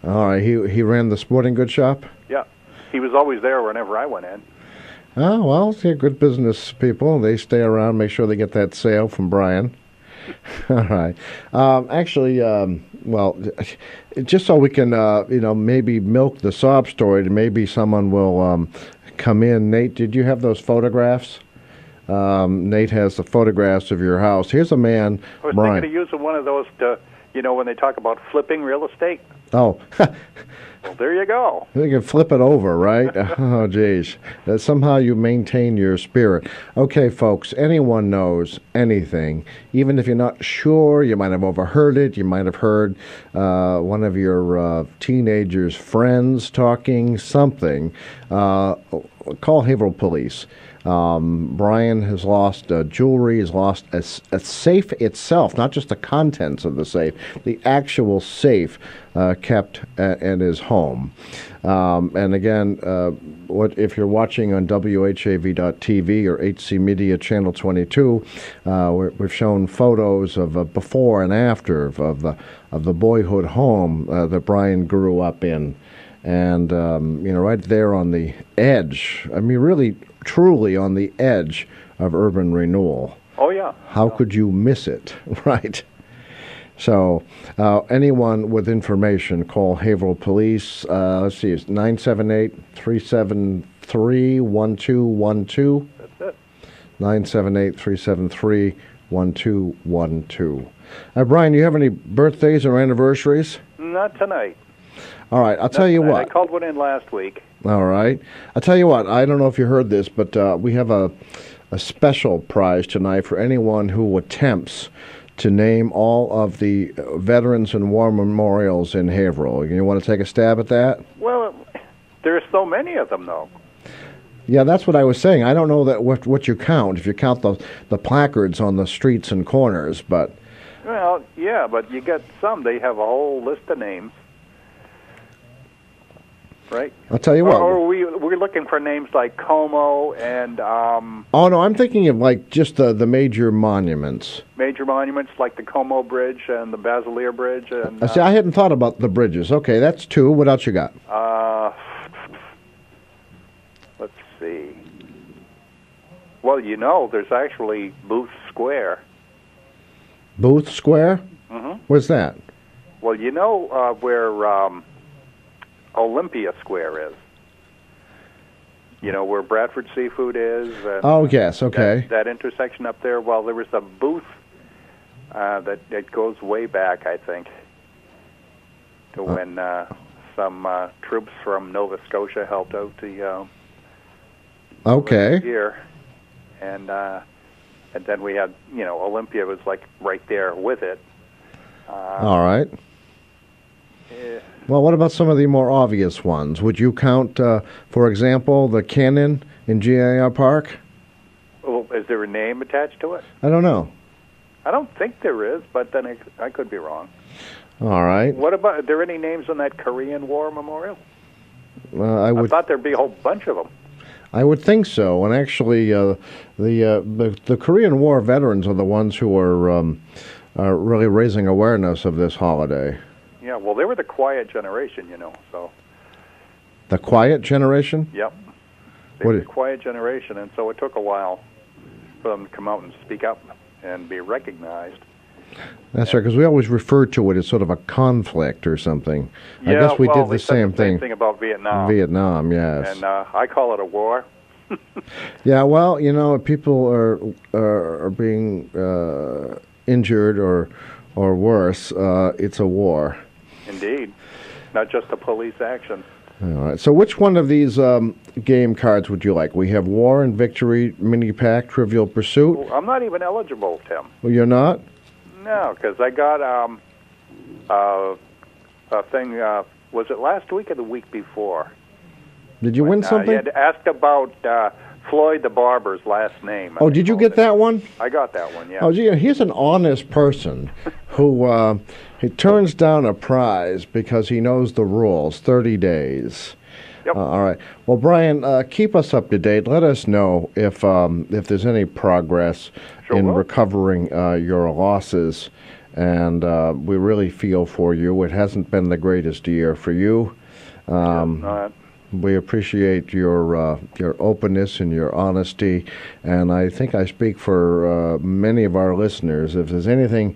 All right, he ran the sporting goods shop?
Yeah, he was always there whenever I went in.
Oh, well, they're good business people. They stay around, make sure they get that sale from Brian. All right. Actually, well, just so we can, maybe milk the sob story, maybe someone will come in. Nate, did you have those photographs? Nate has the photographs of your house. Here's a man,
I was
Brian.
thinking of using one of those to, when they talk about flipping real estate.
Oh,
Well, there you go.
you can flip it over, right? Oh, geez. Somehow you maintain your spirit. Okay, folks, anyone knows anything, even if you're not sure, you might have overheard it, you might have heard one of your teenager's friends talking something, call Haverhill Police. Brian has lost jewelry, has lost a safe itself, not just the contents of the safe, the actual safe kept at his home. And again, if you're watching on WHAV.TV or HC Media Channel 22, we've shown photos of before and after of the boyhood home that Brian grew up in. And, right there on the edge, I mean, really, truly on the edge of urban renewal.
Oh, yeah.
How could you miss it, right? So, anyone with information, call Haverhill Police. Let's see, it's 978-373-1212.
That's it.
978-373-1212. Brian, you have any birthdays or anniversaries?
Not tonight.
All right, I'll tell you what.
I called one in last week.
All right. I'll tell you what, I don't know if you heard this, but we have a special prize tonight for anyone who attempts to name all of the veterans and war memorials in Haverhill. You want to take a stab at that?
Well, there's so many of them, though.
Yeah, that's what I was saying. I don't know that what you count, if you count the placards on the streets and corners, but...
Well, yeah, but you get some. They have a whole list of names. Right?
I'll tell you what.
Or we're looking for names like Como and...
Oh, no, I'm thinking of, like, just the major monuments.
Major monuments like the Como Bridge and the Basileir Bridge. And
See, I hadn't thought about the bridges. Okay, that's two. What else you got?
Let's see. Well, there's actually Booth Square.
Booth Square?
Mm-hmm.
Where's that?
Well, where Olympia Square is. Where Bradford Seafood is. And
oh, yes, okay.
That intersection up there. Well, there was a booth that goes way back, I think, to when some troops from Nova Scotia helped out the
okay.
here. And then we had, Olympia was like right there with it.
All right.
Yeah.
Well, what about some of the more obvious ones? Would you count, for example, the cannon in GIR Park?
Well, is there a name attached to it?
I don't know.
I don't think there is, but then I could be wrong.
All right.
What about, are there any names on that Korean War memorial?
I
thought there'd be a whole bunch of them.
I would think so. And actually, the Korean War veterans are the ones who are really raising awareness of this holiday.
Yeah, well, they were the quiet generation, so...
The quiet generation?
Yep. They were the quiet generation, and so it took a while for them to come out and speak up and be recognized.
That's right, because we always refer to it as sort of a conflict or something.
Yeah,
I guess we did
they
the
said
same
the
thing.
thing about Vietnam.
Vietnam, yes.
And I call it a war.
Yeah, well, people are being injured or worse. It's a war.
Indeed. Not just a police action.
All right. So which one of these game cards would you like? We have War and Victory, Mini Pack, Trivial Pursuit.
Well, I'm not even eligible, Tim.
Well, you're not?
No, because I got a thing, was it last week or the week before?
Did you win something?
You had asked about Floyd the Barber's last name.
Oh, did you get that one?
I got that one, yeah.
Oh, gee, he's an honest person who he turns down a prize because he knows the rules, 30 days.
Yep.
All right. Well, Brian, keep us up to date. Let us know if there's any progress in recovering your losses. and we really feel for you. It hasn't been the greatest year for you. We appreciate your openness and your honesty, and I think I speak for many of our listeners. If there's anything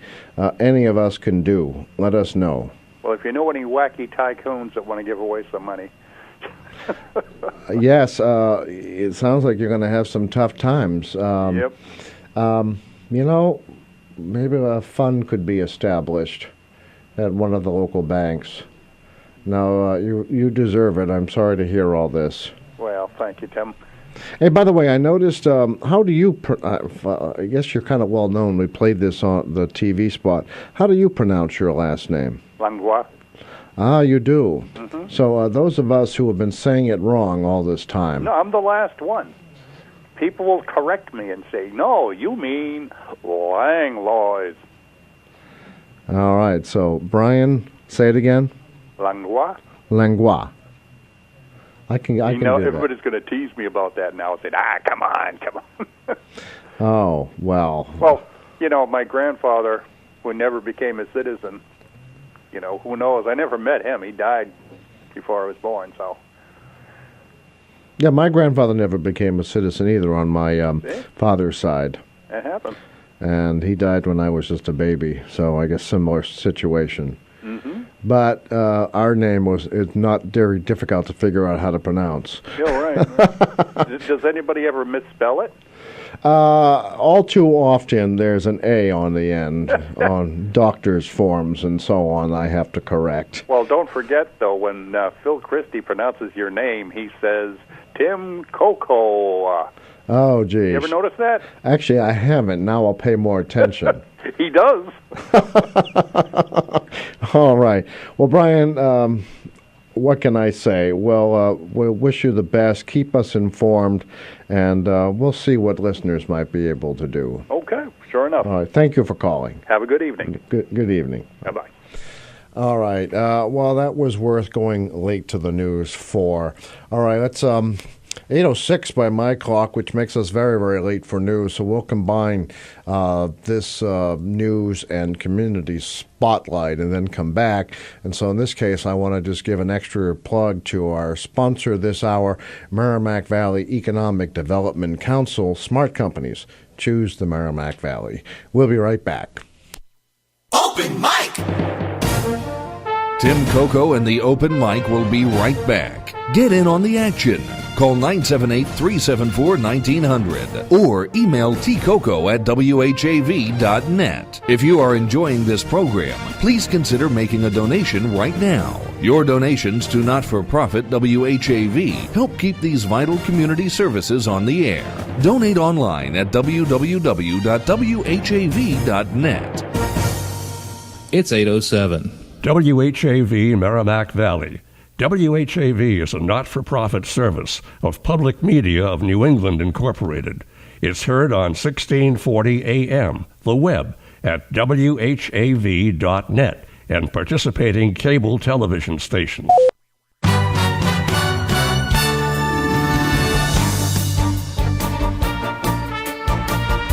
any of us can do, let us know.
Well, if you know any wacky tycoons that want to give away some money.
Yes, it sounds like you're going to have some tough times.
Yep.
Maybe a fund could be established at one of the local banks. Now, you deserve it. I'm sorry to hear all this.
Well, thank you, Tim.
Hey, by the way, I noticed, how do you, I guess you're kind of well known. We played this on the TV spot. How do you pronounce your last name?
Langlois.
Ah, you do.
Mm-hmm.
So those of us who have been saying it wrong all this time.
No, I'm the last one. People will correct me and say, no, you mean Langlois.
All right, so Brian, say it again.
Langlois.
Langlois. I can do
everybody's going to tease me about that now. Say, come on.
Oh, well.
Well, my grandfather, who never became a citizen, who knows? I never met him. He died before I was born, so.
Yeah, my grandfather never became a citizen either on my father's side.
That happened.
And he died when I was just a baby, so I guess similar situation.
Mm-hmm.
But our name is not very difficult to figure out how to pronounce.
You're right. Does anybody ever misspell it?
All too often there's an A on the end on doctor's forms and so on I have to correct.
Well, don't forget, though, when Phil Christie pronounces your name, he says, Tim Coco.
Oh, geez.
You ever notice that?
Actually, I haven't. Now I'll pay more attention.
He does.
All right. Well, Brian, what can I say? Well, we'll wish you the best. Keep us informed, and we'll see what listeners might be able to do.
Okay, sure enough.
All right. Thank you for calling.
Have a good evening.
Good evening.
Bye-bye.
All right. Well, that was worth going late to the news for. All right. That's 8:06 by my clock, which makes us very, very late for news. So we'll combine this news and community spotlight and then come back. And so in this case, I want to just give an extra plug to our sponsor this hour, Merrimack Valley Economic Development Council. Smart companies. Choose the Merrimack Valley. We'll be right back.
Open mic!
Tim Coco and the Open Mic will be right back. Get in on the action. Call 978-374-1900 or email tcoco@whav.net. If you are enjoying this program, please consider making a donation right now. Your donations to not-for-profit WHAV help keep these vital community services on the air. Donate online at www.whav.net.
It's 8:07.
WHAV Merrimack Valley. WHAV is a not-for-profit service of Public Media of New England, Incorporated. It's heard on 1640 AM, the web, at whav.net, and participating cable television stations.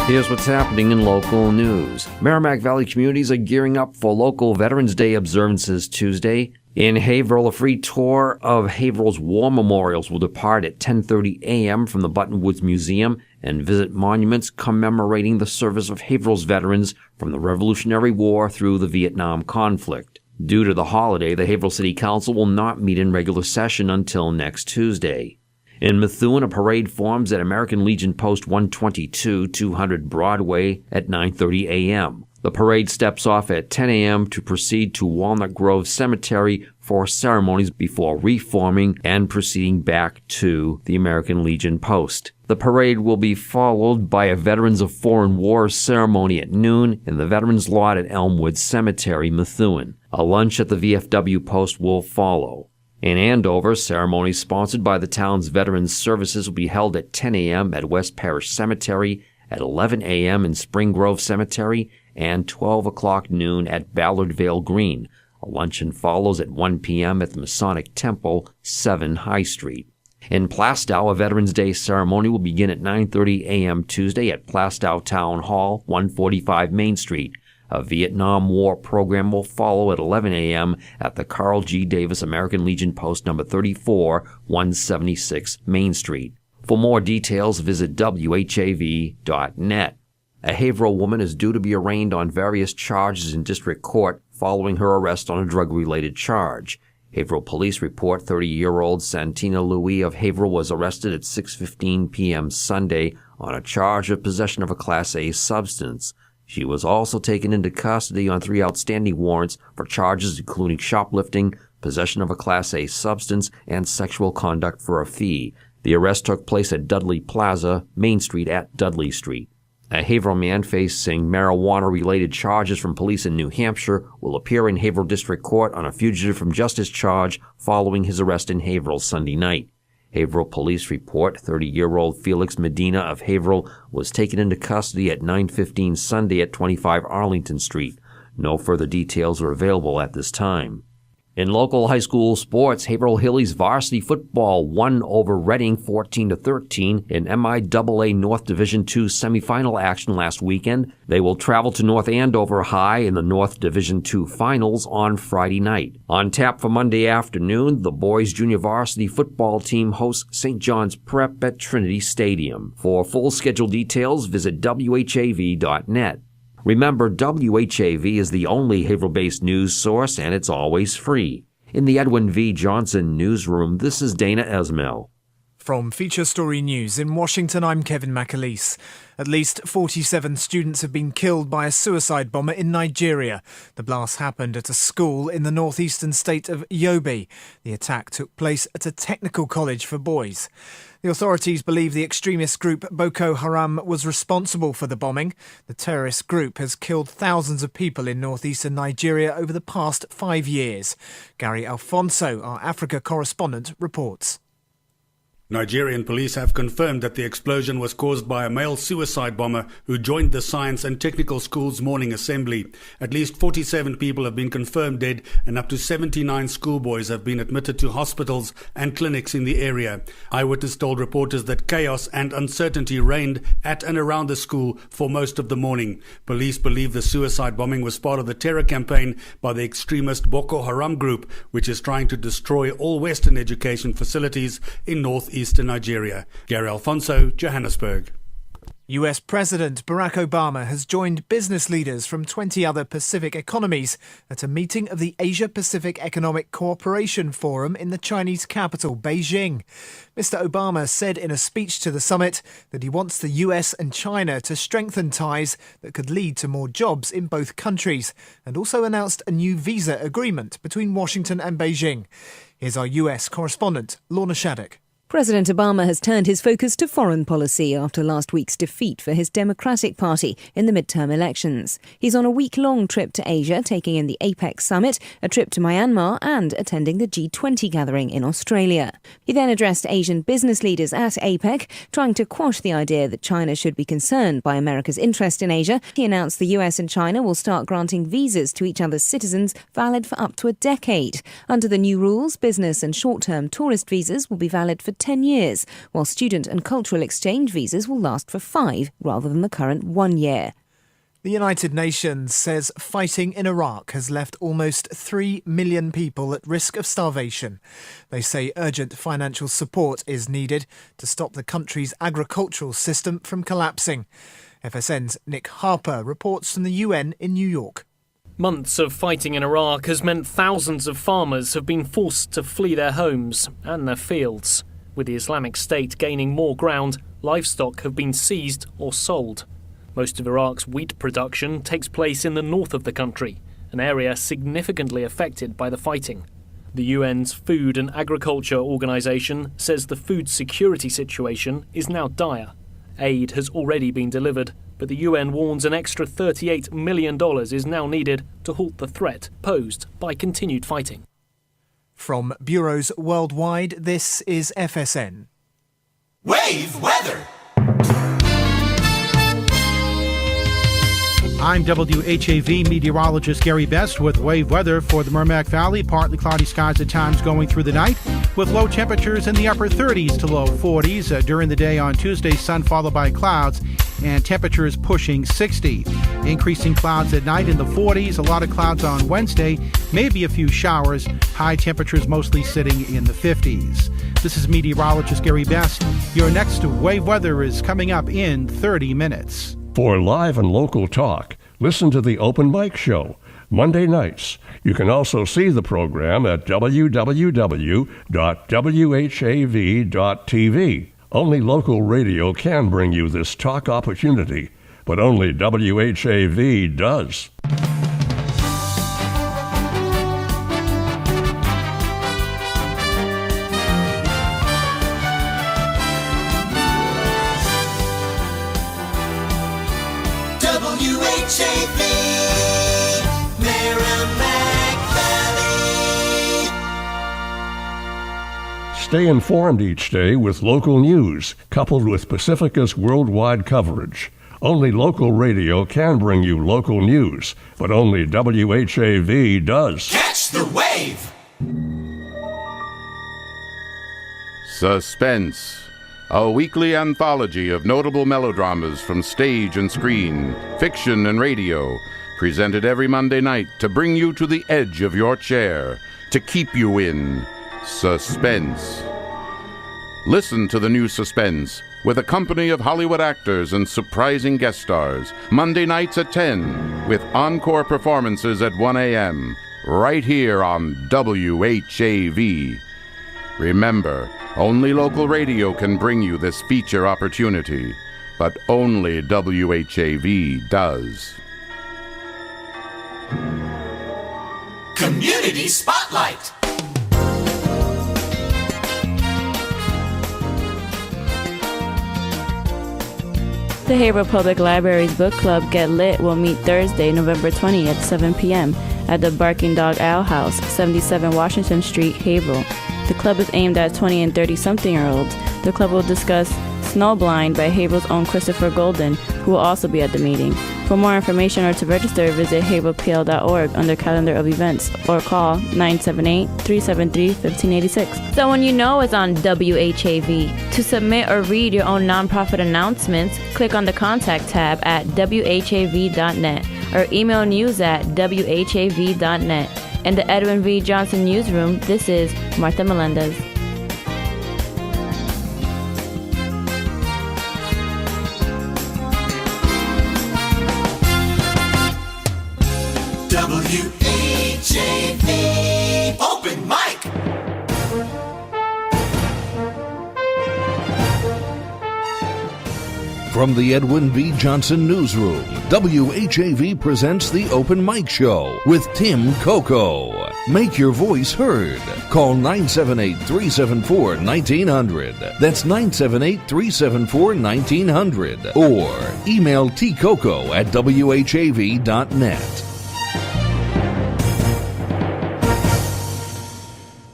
Here's what's happening in local news. Merrimack Valley communities are gearing up for local Veterans Day observances Tuesday. In Haverhill, a free tour of Haverhill's war memorials will depart at 10:30 a.m. from the Buttonwoods Museum and visit monuments commemorating the service of Haverhill's veterans from the Revolutionary War through the Vietnam conflict. Due to the holiday, the Haverhill City Council will not meet in regular session until next Tuesday. In Methuen, a parade forms at American Legion Post 122, 200 Broadway at 9:30 a.m. The parade steps off at 10 a.m. to proceed to Walnut Grove Cemetery for ceremonies before reforming and proceeding back to the American Legion Post. The parade will be followed by a Veterans of Foreign Wars ceremony at noon in the Veterans Lot at Elmwood Cemetery, Methuen. A lunch at the VFW Post will follow. In Andover, ceremonies sponsored by the town's Veterans Services will be held at 10 a.m. at West Parish Cemetery, at 11 a.m. in Spring Grove Cemetery, and 12 o'clock noon at Ballardvale Green. A luncheon follows at 1 p.m. at the Masonic Temple, 7 High Street. In Plastow, a Veterans Day ceremony will begin at 9:30 a.m. Tuesday at Plastow Town Hall, 145 Main Street. A Vietnam War program will follow at 11 a.m. at the Carl G. Davis American Legion Post number 34, 176 Main Street. For more details, visit whav.net. A Haverhill woman is due to be arraigned on various charges in district court following her arrest on a drug-related charge. Haverhill police report 30-year-old Santina Louis of Haverhill was arrested at 6:15 p.m. Sunday on a charge of possession of a Class A substance. She was also taken into custody on 3 outstanding warrants for charges including shoplifting, possession of a Class A substance, and sexual conduct for a fee. The arrest took place at Dudley Plaza, Main Street at Dudley Street. A Haverhill man facing marijuana-related charges from police in New Hampshire will appear in Haverhill District Court on a fugitive from justice charge following his arrest in Haverhill Sunday night. Haverhill police report 30-year-old Felix Medina of Haverhill was taken into custody at 9:15 Sunday at 25 Arlington Street. No further details are available at this time. In local high school sports, Haverhill Hillies varsity football won over Reading 14-13 in MIAA North Division II semifinal action last weekend. They will travel to North Andover High in the North Division II finals on Friday night. On tap for Monday afternoon, the boys' junior varsity football team hosts St. John's Prep at Trinity Stadium. For full schedule details, visit whav.net. Remember, WHAV is the only Haverhill-based news source, and it's always free. In the Edwin V. Johnson newsroom, this is Dana Esmel.
From Feature Story News in Washington, I'm Kevin McAleese. At least 47 students have been killed by a suicide bomber in Nigeria. The blast happened at a school in the northeastern state of Yobe. The attack took place at a technical college for boys. The authorities believe the extremist group Boko Haram was responsible for the bombing. The terrorist group has killed thousands of people in northeastern Nigeria over the past 5 years. Gary Alfonso, our Africa correspondent, reports.
Nigerian police have confirmed that the explosion was caused by a male suicide bomber who joined the Science and Technical School's morning assembly. At least 47 people have been confirmed dead and up to 79 schoolboys have been admitted to hospitals and clinics in the area. Eyewitness told reporters that chaos and uncertainty reigned at and around the school for most of the morning. Police believe the suicide bombing was part of the terror campaign by the extremist Boko Haram group, which is trying to destroy all Western education facilities in northeastern Nigeria. Gary Alfonso, Johannesburg.
US President Barack Obama has joined business leaders from 20 other Pacific economies at a meeting of the Asia-Pacific Economic Cooperation Forum in the Chinese capital, Beijing. Mr. Obama said in a speech to the summit that he wants the US and China to strengthen ties that could lead to more jobs in both countries, and also announced a new visa agreement between Washington and Beijing. Here's our US correspondent, Lorna Shattuck.
President Obama has turned his focus to foreign policy after last week's defeat for his Democratic Party in the midterm elections. He's on a week-long trip to Asia, taking in the APEC summit, a trip to Myanmar and attending the G20 gathering in Australia. He then addressed Asian business leaders at APEC, trying to quash the idea that China should be concerned by America's interest in Asia. He announced the US and China will start granting visas to each other's citizens valid for up to a decade. Under the new rules, business and short-term tourist visas will be valid for 10 years, while student and cultural exchange visas will last for 5 rather than the current 1 year.
The United Nations says fighting in Iraq has left almost 3 million people at risk of starvation. They say urgent financial support is needed to stop the country's agricultural system from collapsing. FSN's Nick Harper reports from the UN in New York.
Months of fighting in Iraq has meant thousands of farmers have been forced to flee their homes and their fields. With the Islamic State gaining more ground, livestock have been seized or sold. Most of Iraq's wheat production takes place in the north of the country, an area significantly affected by the fighting. The UN's Food and Agriculture Organization says the food security situation is now dire. Aid has already been delivered, but the UN warns an extra $38 million is now needed to halt the threat posed by continued fighting.
From bureaus worldwide, this is FSN.
Wave weather.
I'm WHAV meteorologist Gary Best with wave weather for the Merrimack Valley. Partly cloudy skies at times going through the night with low temperatures in the upper 30s to low 40s. During the day on Tuesday, sun followed by clouds and temperatures pushing 60. Increasing clouds at night in the 40s. A lot of clouds on Wednesday, maybe a few showers. High temperatures mostly sitting in the 50s. This is meteorologist Gary Best. Your next wave weather is coming up in 30 minutes.
For live and local talk, listen to the Open Mic Show, Monday nights. You can also see the program at www.whav.tv. Only local radio can bring you this talk opportunity, but only WHAV does.
WHAV, Merrimack Valley.
Stay informed each day with local news, coupled with Pacifica's worldwide coverage. Only local radio can bring you local news, but only WHAV does.
Catch the wave.
Suspense, a weekly anthology of notable melodramas from stage and screen, fiction and radio, presented every Monday night to bring you to the edge of your chair, to keep you in suspense. Listen to the new Suspense with a company of Hollywood actors and surprising guest stars, Monday nights at 10, with encore performances at 1 a.m., right here on WHAV. Remember, only local radio can bring you this feature opportunity, but only WHAV does.
Community Spotlight.
The Haverhill Public Library's book club Get Lit will meet Thursday, November 20th at 7 p.m. at the Barking Dog Ale House, 77 Washington Street, Haverhill. The club is aimed at 20 and 30-something-year-olds. The club will discuss Snowblind by Haverhill's own Christopher Golden, who will also be at the meeting. For more information or to register, visit haverhillpl.org under Calendar of Events or call 978-373-1586. Someone you know is on WHAV. To submit or read your own nonprofit announcements, click on the Contact tab at whav.net or email news at whav.net. In the Edwin V. Johnson Newsroom, this is Martha Melendez.
WHAV Open Mic.
From the Edwin V. Johnson Newsroom, WHAV presents the Open Mic Show with Tim Coco. Make your voice heard. Call 978-374-1900. That's 978-374-1900. Or email tcoco@whav.net.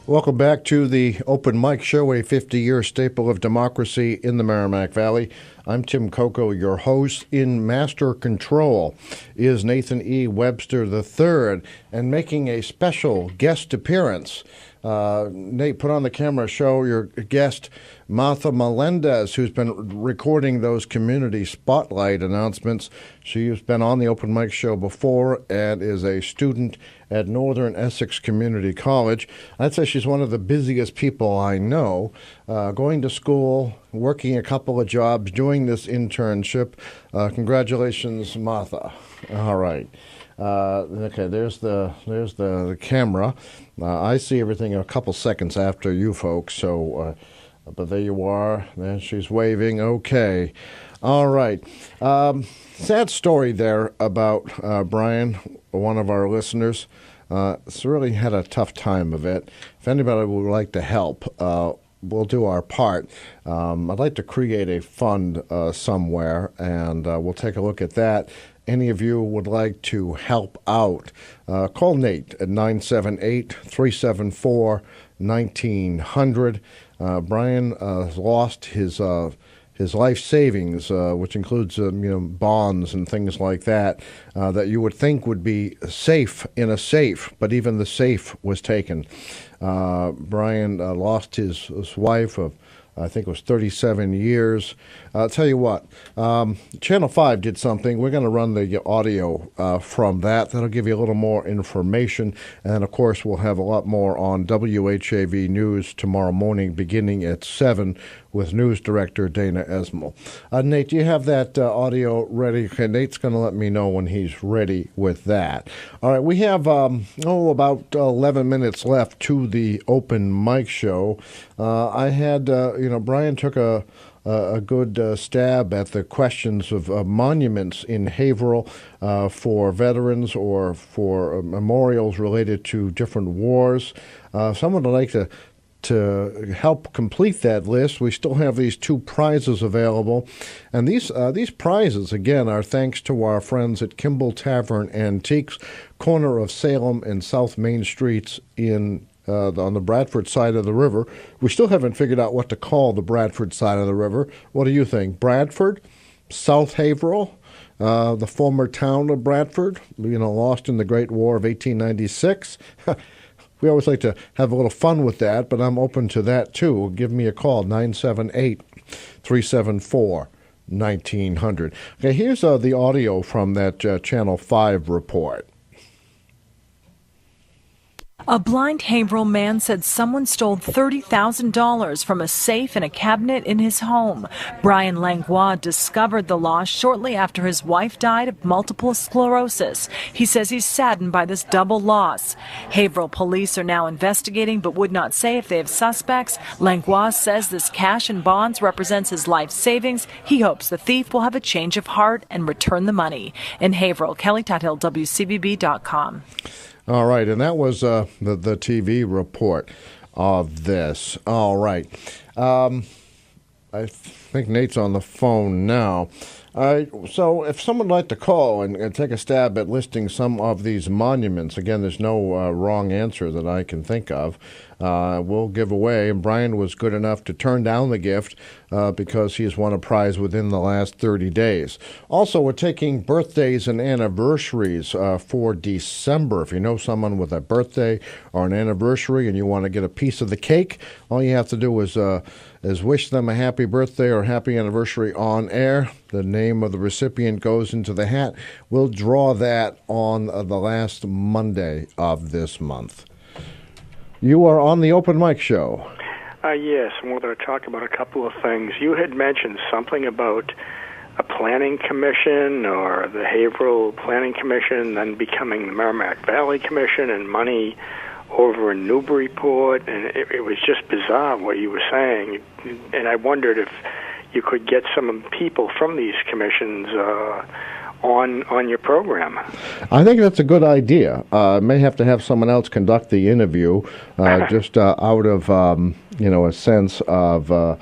Welcome back to the Open Mic Show, a 50-year staple of democracy in the Merrimack Valley. I'm Tim Coco, your host. In Master Control is Nathan E. Webster III, and making a special guest appearance. Nate, put on the camera, show your guest, Martha Melendez, who's been recording those community spotlight announcements. She's been on the Open Mic Show before and is a student at Northern Essex Community College. I'd say she's one of the busiest people I know, going to school, working a couple of jobs, doing this internship. Congratulations, Martha. All right. Okay, there's the camera. I see everything a couple seconds after you folks, so but there you are. There she's waving. Okay. All right. Sad story there about Brian, one of our listeners. It's really had a tough time of it. If anybody would like to help, we'll do our part. I'd like to create a fund somewhere, and we'll take a look at that. Any of you would like to help out, call Nate at 978-374-1900. Brian lost his life savings, which includes bonds and things like that, that you would think would be safe in a safe, but even the safe was taken. Brian lost his wife of, I think it was 37 years. I'll tell you what, Channel 5 did something. We're going to run the audio from that. That'll give you a little more information. And, of course, we'll have a lot more on WHAV News tomorrow morning beginning at 7 with News Director Dana Esmel. Nate, do you have that audio ready? Okay, Nate's going to let me know when he's ready with that. All right, we have, about 11 minutes left to the open mic show. I had, Brian took a good stab at the questions of monuments in Haverhill for veterans or for memorials related to different wars. Someone would like to help complete that list. We still have these 2 prizes available, and these prizes again are thanks to our friends at Kimball Tavern Antiques, corner of Salem and South Main Streets on the Bradford side of the river. We still haven't figured out what to call the Bradford side of the river. What do you think? Bradford? South Haverhill? The former town of Bradford? Lost in the Great War of 1896? We always like to have a little fun with that, but I'm open to that too. Give me a call, 978-374-1900. Okay, here's the audio from that Channel 5 report.
A blind Haverhill man said someone stole $30,000 from a safe and a cabinet in his home. Brian Langlois discovered the loss shortly after his wife died of multiple sclerosis. He says he's saddened by this double loss. Haverhill police are now investigating but would not say if they have suspects. Langlois says this cash and bonds represents his life savings. He hopes the thief will have a change of heart and return the money. In Haverhill, Kelly Tuthill, WCBB.com.
All right, and that was the TV report of this. All right. I think Nate's on the phone now. All right, so if someone would like to call and take a stab at listing some of these monuments, again, there's no wrong answer that I can think of. We'll give away. And Brian was good enough to turn down the gift because he has won a prize within the last 30 days. Also, we're taking birthdays and anniversaries for December. If you know someone with a birthday or an anniversary and you want to get a piece of the cake, all you have to do is wish them a happy birthday or happy anniversary on air. The name of the recipient goes into the hat. We'll draw that on the last Monday of this month. You are on the Open Mic Show.
Yes, I wanted to talk about a couple of things. You had mentioned something about a planning commission or the Haverhill Planning Commission, then becoming the Merrimack Valley Commission, and money over in Newburyport, and it was just bizarre what you were saying. And I wondered if you could get some people from these commissions on your program.
I think that's a good idea. May have to have someone else conduct the interview, just out of a sense of a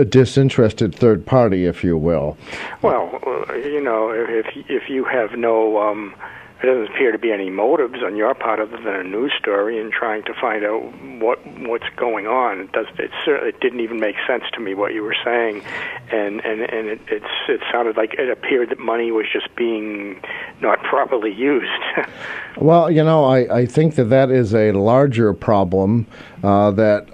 disinterested third party, if you will.
Well, if you have no. There doesn't appear to be any motives on your part other than a news story and trying to find out what's going on. It didn't even make sense to me what you were saying, and it sounded like it appeared that money was just being not properly used.
Well, I think that is a larger problem that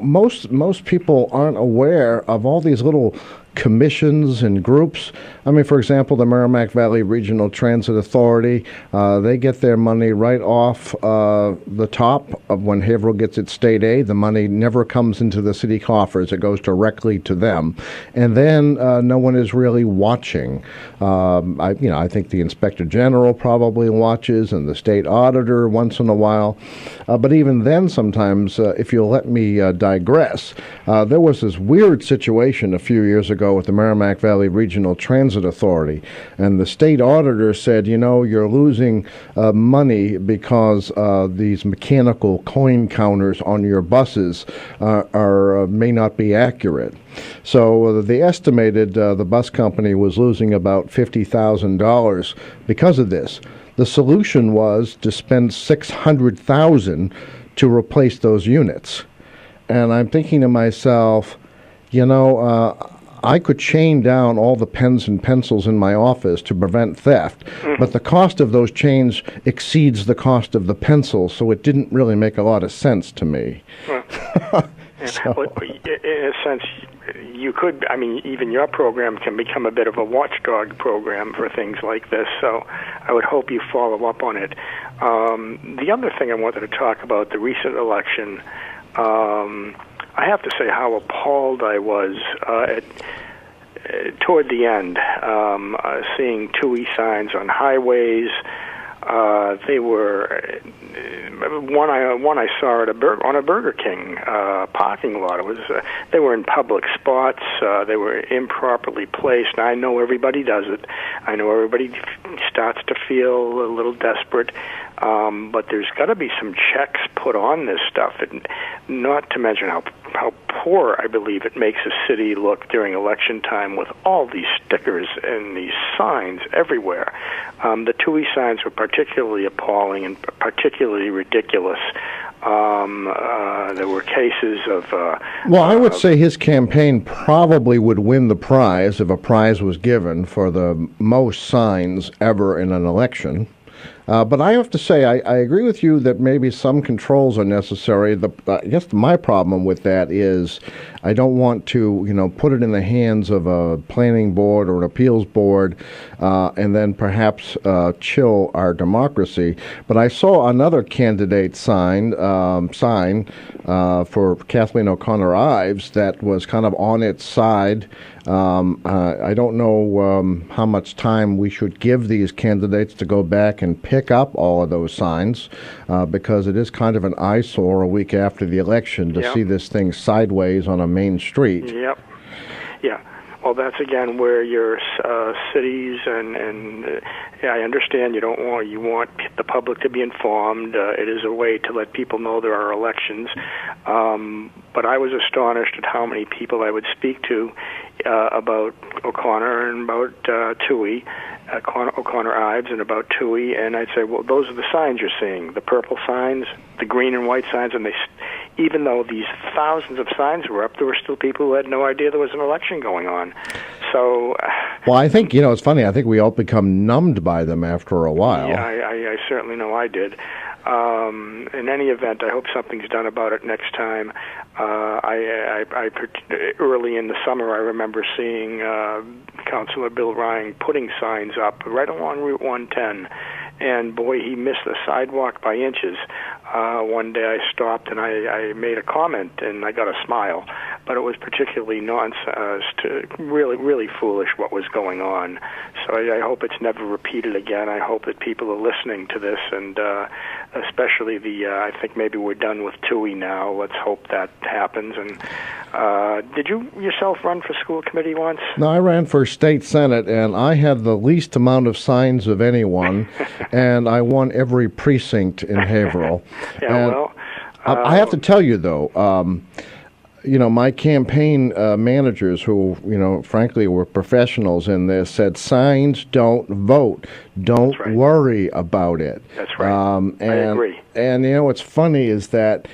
most people aren't aware of all these little commissions and groups. I mean, for example, the Merrimack Valley Regional Transit Authority, they get their money right off the top of when Haverhill gets its state aid. The money never comes into the city coffers. It goes directly to them. And then no one is really watching. I think the Inspector General probably watches and the state auditor once in a while. But even then, sometimes, if you'll let me digress, there was this weird situation a few years ago with the Merrimack Valley Regional Transit Authority, and the state auditor said, you're losing money because these mechanical coin counters on your buses may not be accurate. So they estimated the bus company was losing about $50,000 because of this. The solution was to spend $600,000 to replace those units. And I'm thinking to myself, I could chain down all the pens and pencils in my office to prevent theft, but the cost of those chains exceeds the cost of the pencils, so it didn't really make a lot of sense to me.
Well, in a sense, you could, even your program can become a bit of a watchdog program for things like this, so I would hope you follow up on it. The other thing I wanted to talk about, the recent election, I have to say how appalled I was toward the end, seeing TUI signs on highways. They were one I saw at on a Burger King parking lot. It was they were in public spots. They were improperly placed. And I know everybody does it. I know everybody starts to feel a little desperate. But there's got to be some checks put on this stuff, and not to mention how poor I believe it makes a city look during election time with all these stickers and these signs everywhere. The TUI signs were particularly appalling and particularly ridiculous. There were cases of...
well, I would say his campaign probably would win the prize if a prize was given for the most signs ever in an election. But I have to say, I agree with you that maybe some controls are necessary. I guess my problem with that is I don't want to, put it in the hands of a planning board or an appeals board and then perhaps chill our democracy. But I saw another candidate sign for Kathleen O'Connor Ives that was kind of on its side. I don't know how much time we should give these candidates to go back and pick up all of those signs because it is kind of an eyesore a week after the election to see this thing sideways on a main street.
Yep. Yeah. Well, that's again where your cities and I understand you want the public to be informed. It is a way to let people know there are elections. But I was astonished at how many people I would speak to about O'Connor and about TUI, O'Connor Ives and about TUI, and I'd say, well, those are the signs you're seeing, the purple signs, the green and white signs, and even though these thousands of signs were up, there were still people who had no idea there was an election going on. So,
well, I think, it's funny, I think we all become numbed by them after a while.
Yeah, I certainly know I did. In any event, I hope something's done about it next time. Early in the summer, I remember seeing Councilor Bill Ryan putting signs up right along Route 110, and boy, he missed the sidewalk by inches. One day I stopped and I made a comment, and I got a smile, but it was particularly really, really foolish what was going on. So I hope it's never repeated again. I hope that people are listening to this, and especially I think maybe we're done with TUI now. Let's hope that happens. And did you yourself run for school committee once?
No, I ran for state senate, and I had the least amount of signs of anyone, and I won every precinct in Haverhill. I have to tell you, though, my campaign managers, who, frankly were professionals in this, said signs don't vote. Don't worry about it.
That's right. I agree.
And, what's funny is that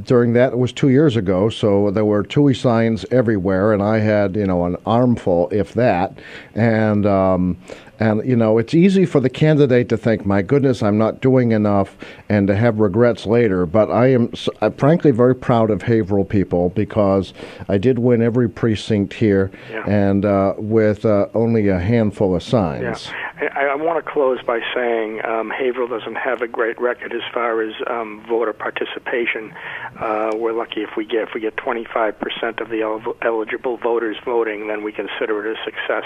during that, it was 2 years ago, so there were TUI signs everywhere, and I had, an armful, if that. And, it's easy for the candidate to think, my goodness, I'm not doing enough, and to have regrets later. But I'm frankly very proud of Haverhill people because I did win every precinct here and with only a handful of signs.
Yeah. I want to close by saying Haverhill doesn't have a great record as far as voter participation. We're lucky if we get 25% of the eligible voters voting, then we consider it a success.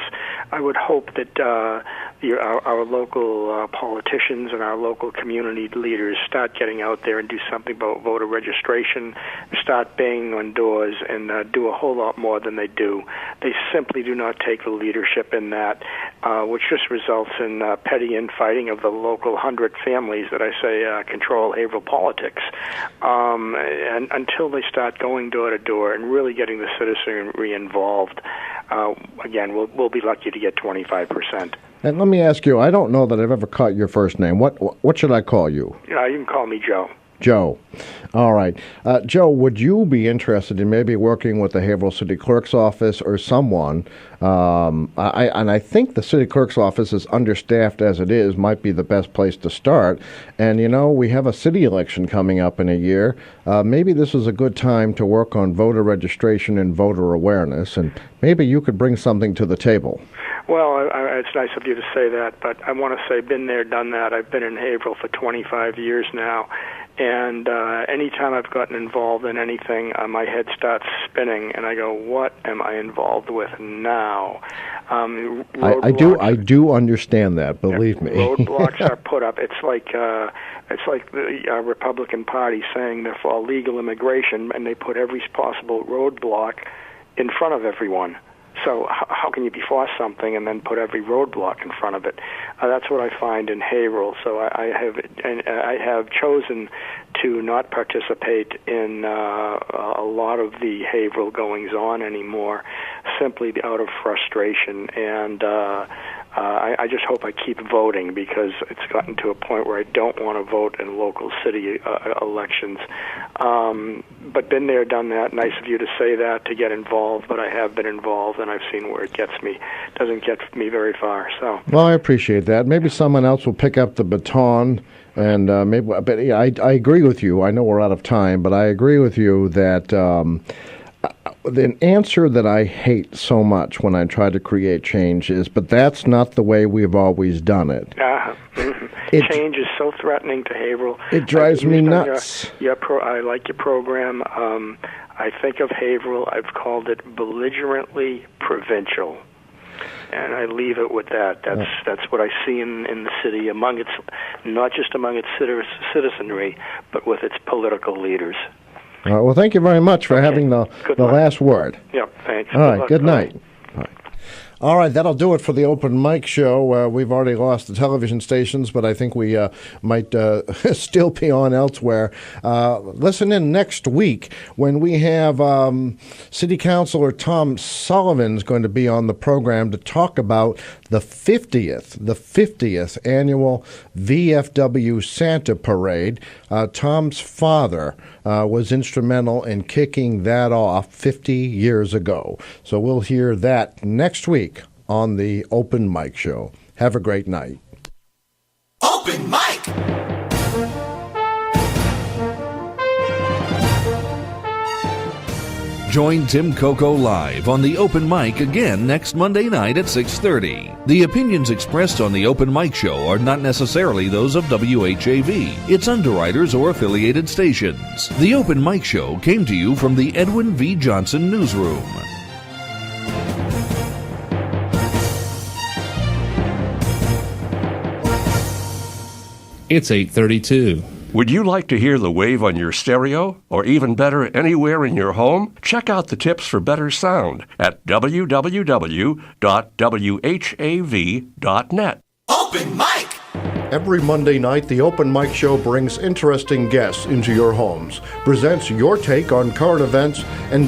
I would hope that our local politicians and our local community leaders start getting out there and do something about voter registration, start banging on doors, and do a whole lot more than they do. They simply do not take the leadership in that, which just results in petty infighting of the local 100 families that I say control Haverhill politics. And until they start going door to door and really getting the citizenry involved, again, we'll be lucky to get 25%.
And let me ask you, I don't know that I've ever caught your first name. What should I call you?
You can call me Joe.
Joe. All right. Joe, would you be interested in maybe working with the Haverhill City Clerk's office or someone? I think the City Clerk's office is understaffed as it is, might be the best place to start. And, we have a city election coming up in a year. Maybe this is a good time to work on voter registration and voter awareness, and maybe you could bring something to the table.
Well, it's nice of you to say that, but I want to say been there, done that. I've been in Haverhill for 25 years now, and anytime I've gotten involved in anything, my head starts spinning, and I go, what am I involved with now?
I do understand that, believe me.
Roadblocks are put up. It's like the Republican Party saying they're for legal immigration, and they put every possible roadblock in front of everyone. So how can you be for something and then put every roadblock in front of it? That's what I find in Haverhill. So I have chosen to not participate in a lot of the Haverhill goings on anymore, simply out of frustration. And I just hope I keep voting, because it's gotten to a point where I don't want to vote in local city elections. But been there, done that. Nice of you to say that, to get involved, but I have been involved, and I've seen where it gets me. Doesn't get me very far. So. Well,
I appreciate that. Maybe someone else will pick up the baton, and but yeah, I agree with you. I know we're out of time, but I agree with you that the answer that I hate so much when I try to create change is, but that's not the way we've always done it.
Change is so threatening to Haverhill.
It drives me nuts.
I like your program. I think of Haverhill, I've called it belligerently provincial. And I leave it with that. That's what I see in the city, among its, not just among its citizenry, but with its political leaders.
All right, well, thank you very much for having the last word.
Yep, thanks.
All right, good night. All right, that'll do it for the Open Mic Show. We've already lost the television stations, but I think we might still be on elsewhere. Listen in next week when we have City Councilor Tom Sullivan's going to be on the program to talk about the 50th annual VFW Santa Parade. Tom's father was instrumental in kicking that off 50 years ago. So we'll hear that next week on the Open Mic Show. Have a great night.
Open Mic!
Join Tim Coco live on the Open Mic again next Monday night at 6:30. The opinions expressed on the Open Mic Show are not necessarily those of WHAV, its underwriters, or affiliated stations. The Open Mic Show came to you from the Edwin V. Johnson Newsroom.
It's 8:32.
Would you like to hear the wave on your stereo, or even better, anywhere in your home? Check out the tips for better sound at www.whav.net.
Open Mic!
Every Monday night, the Open Mic Show brings interesting guests into your homes, presents your take on current events, and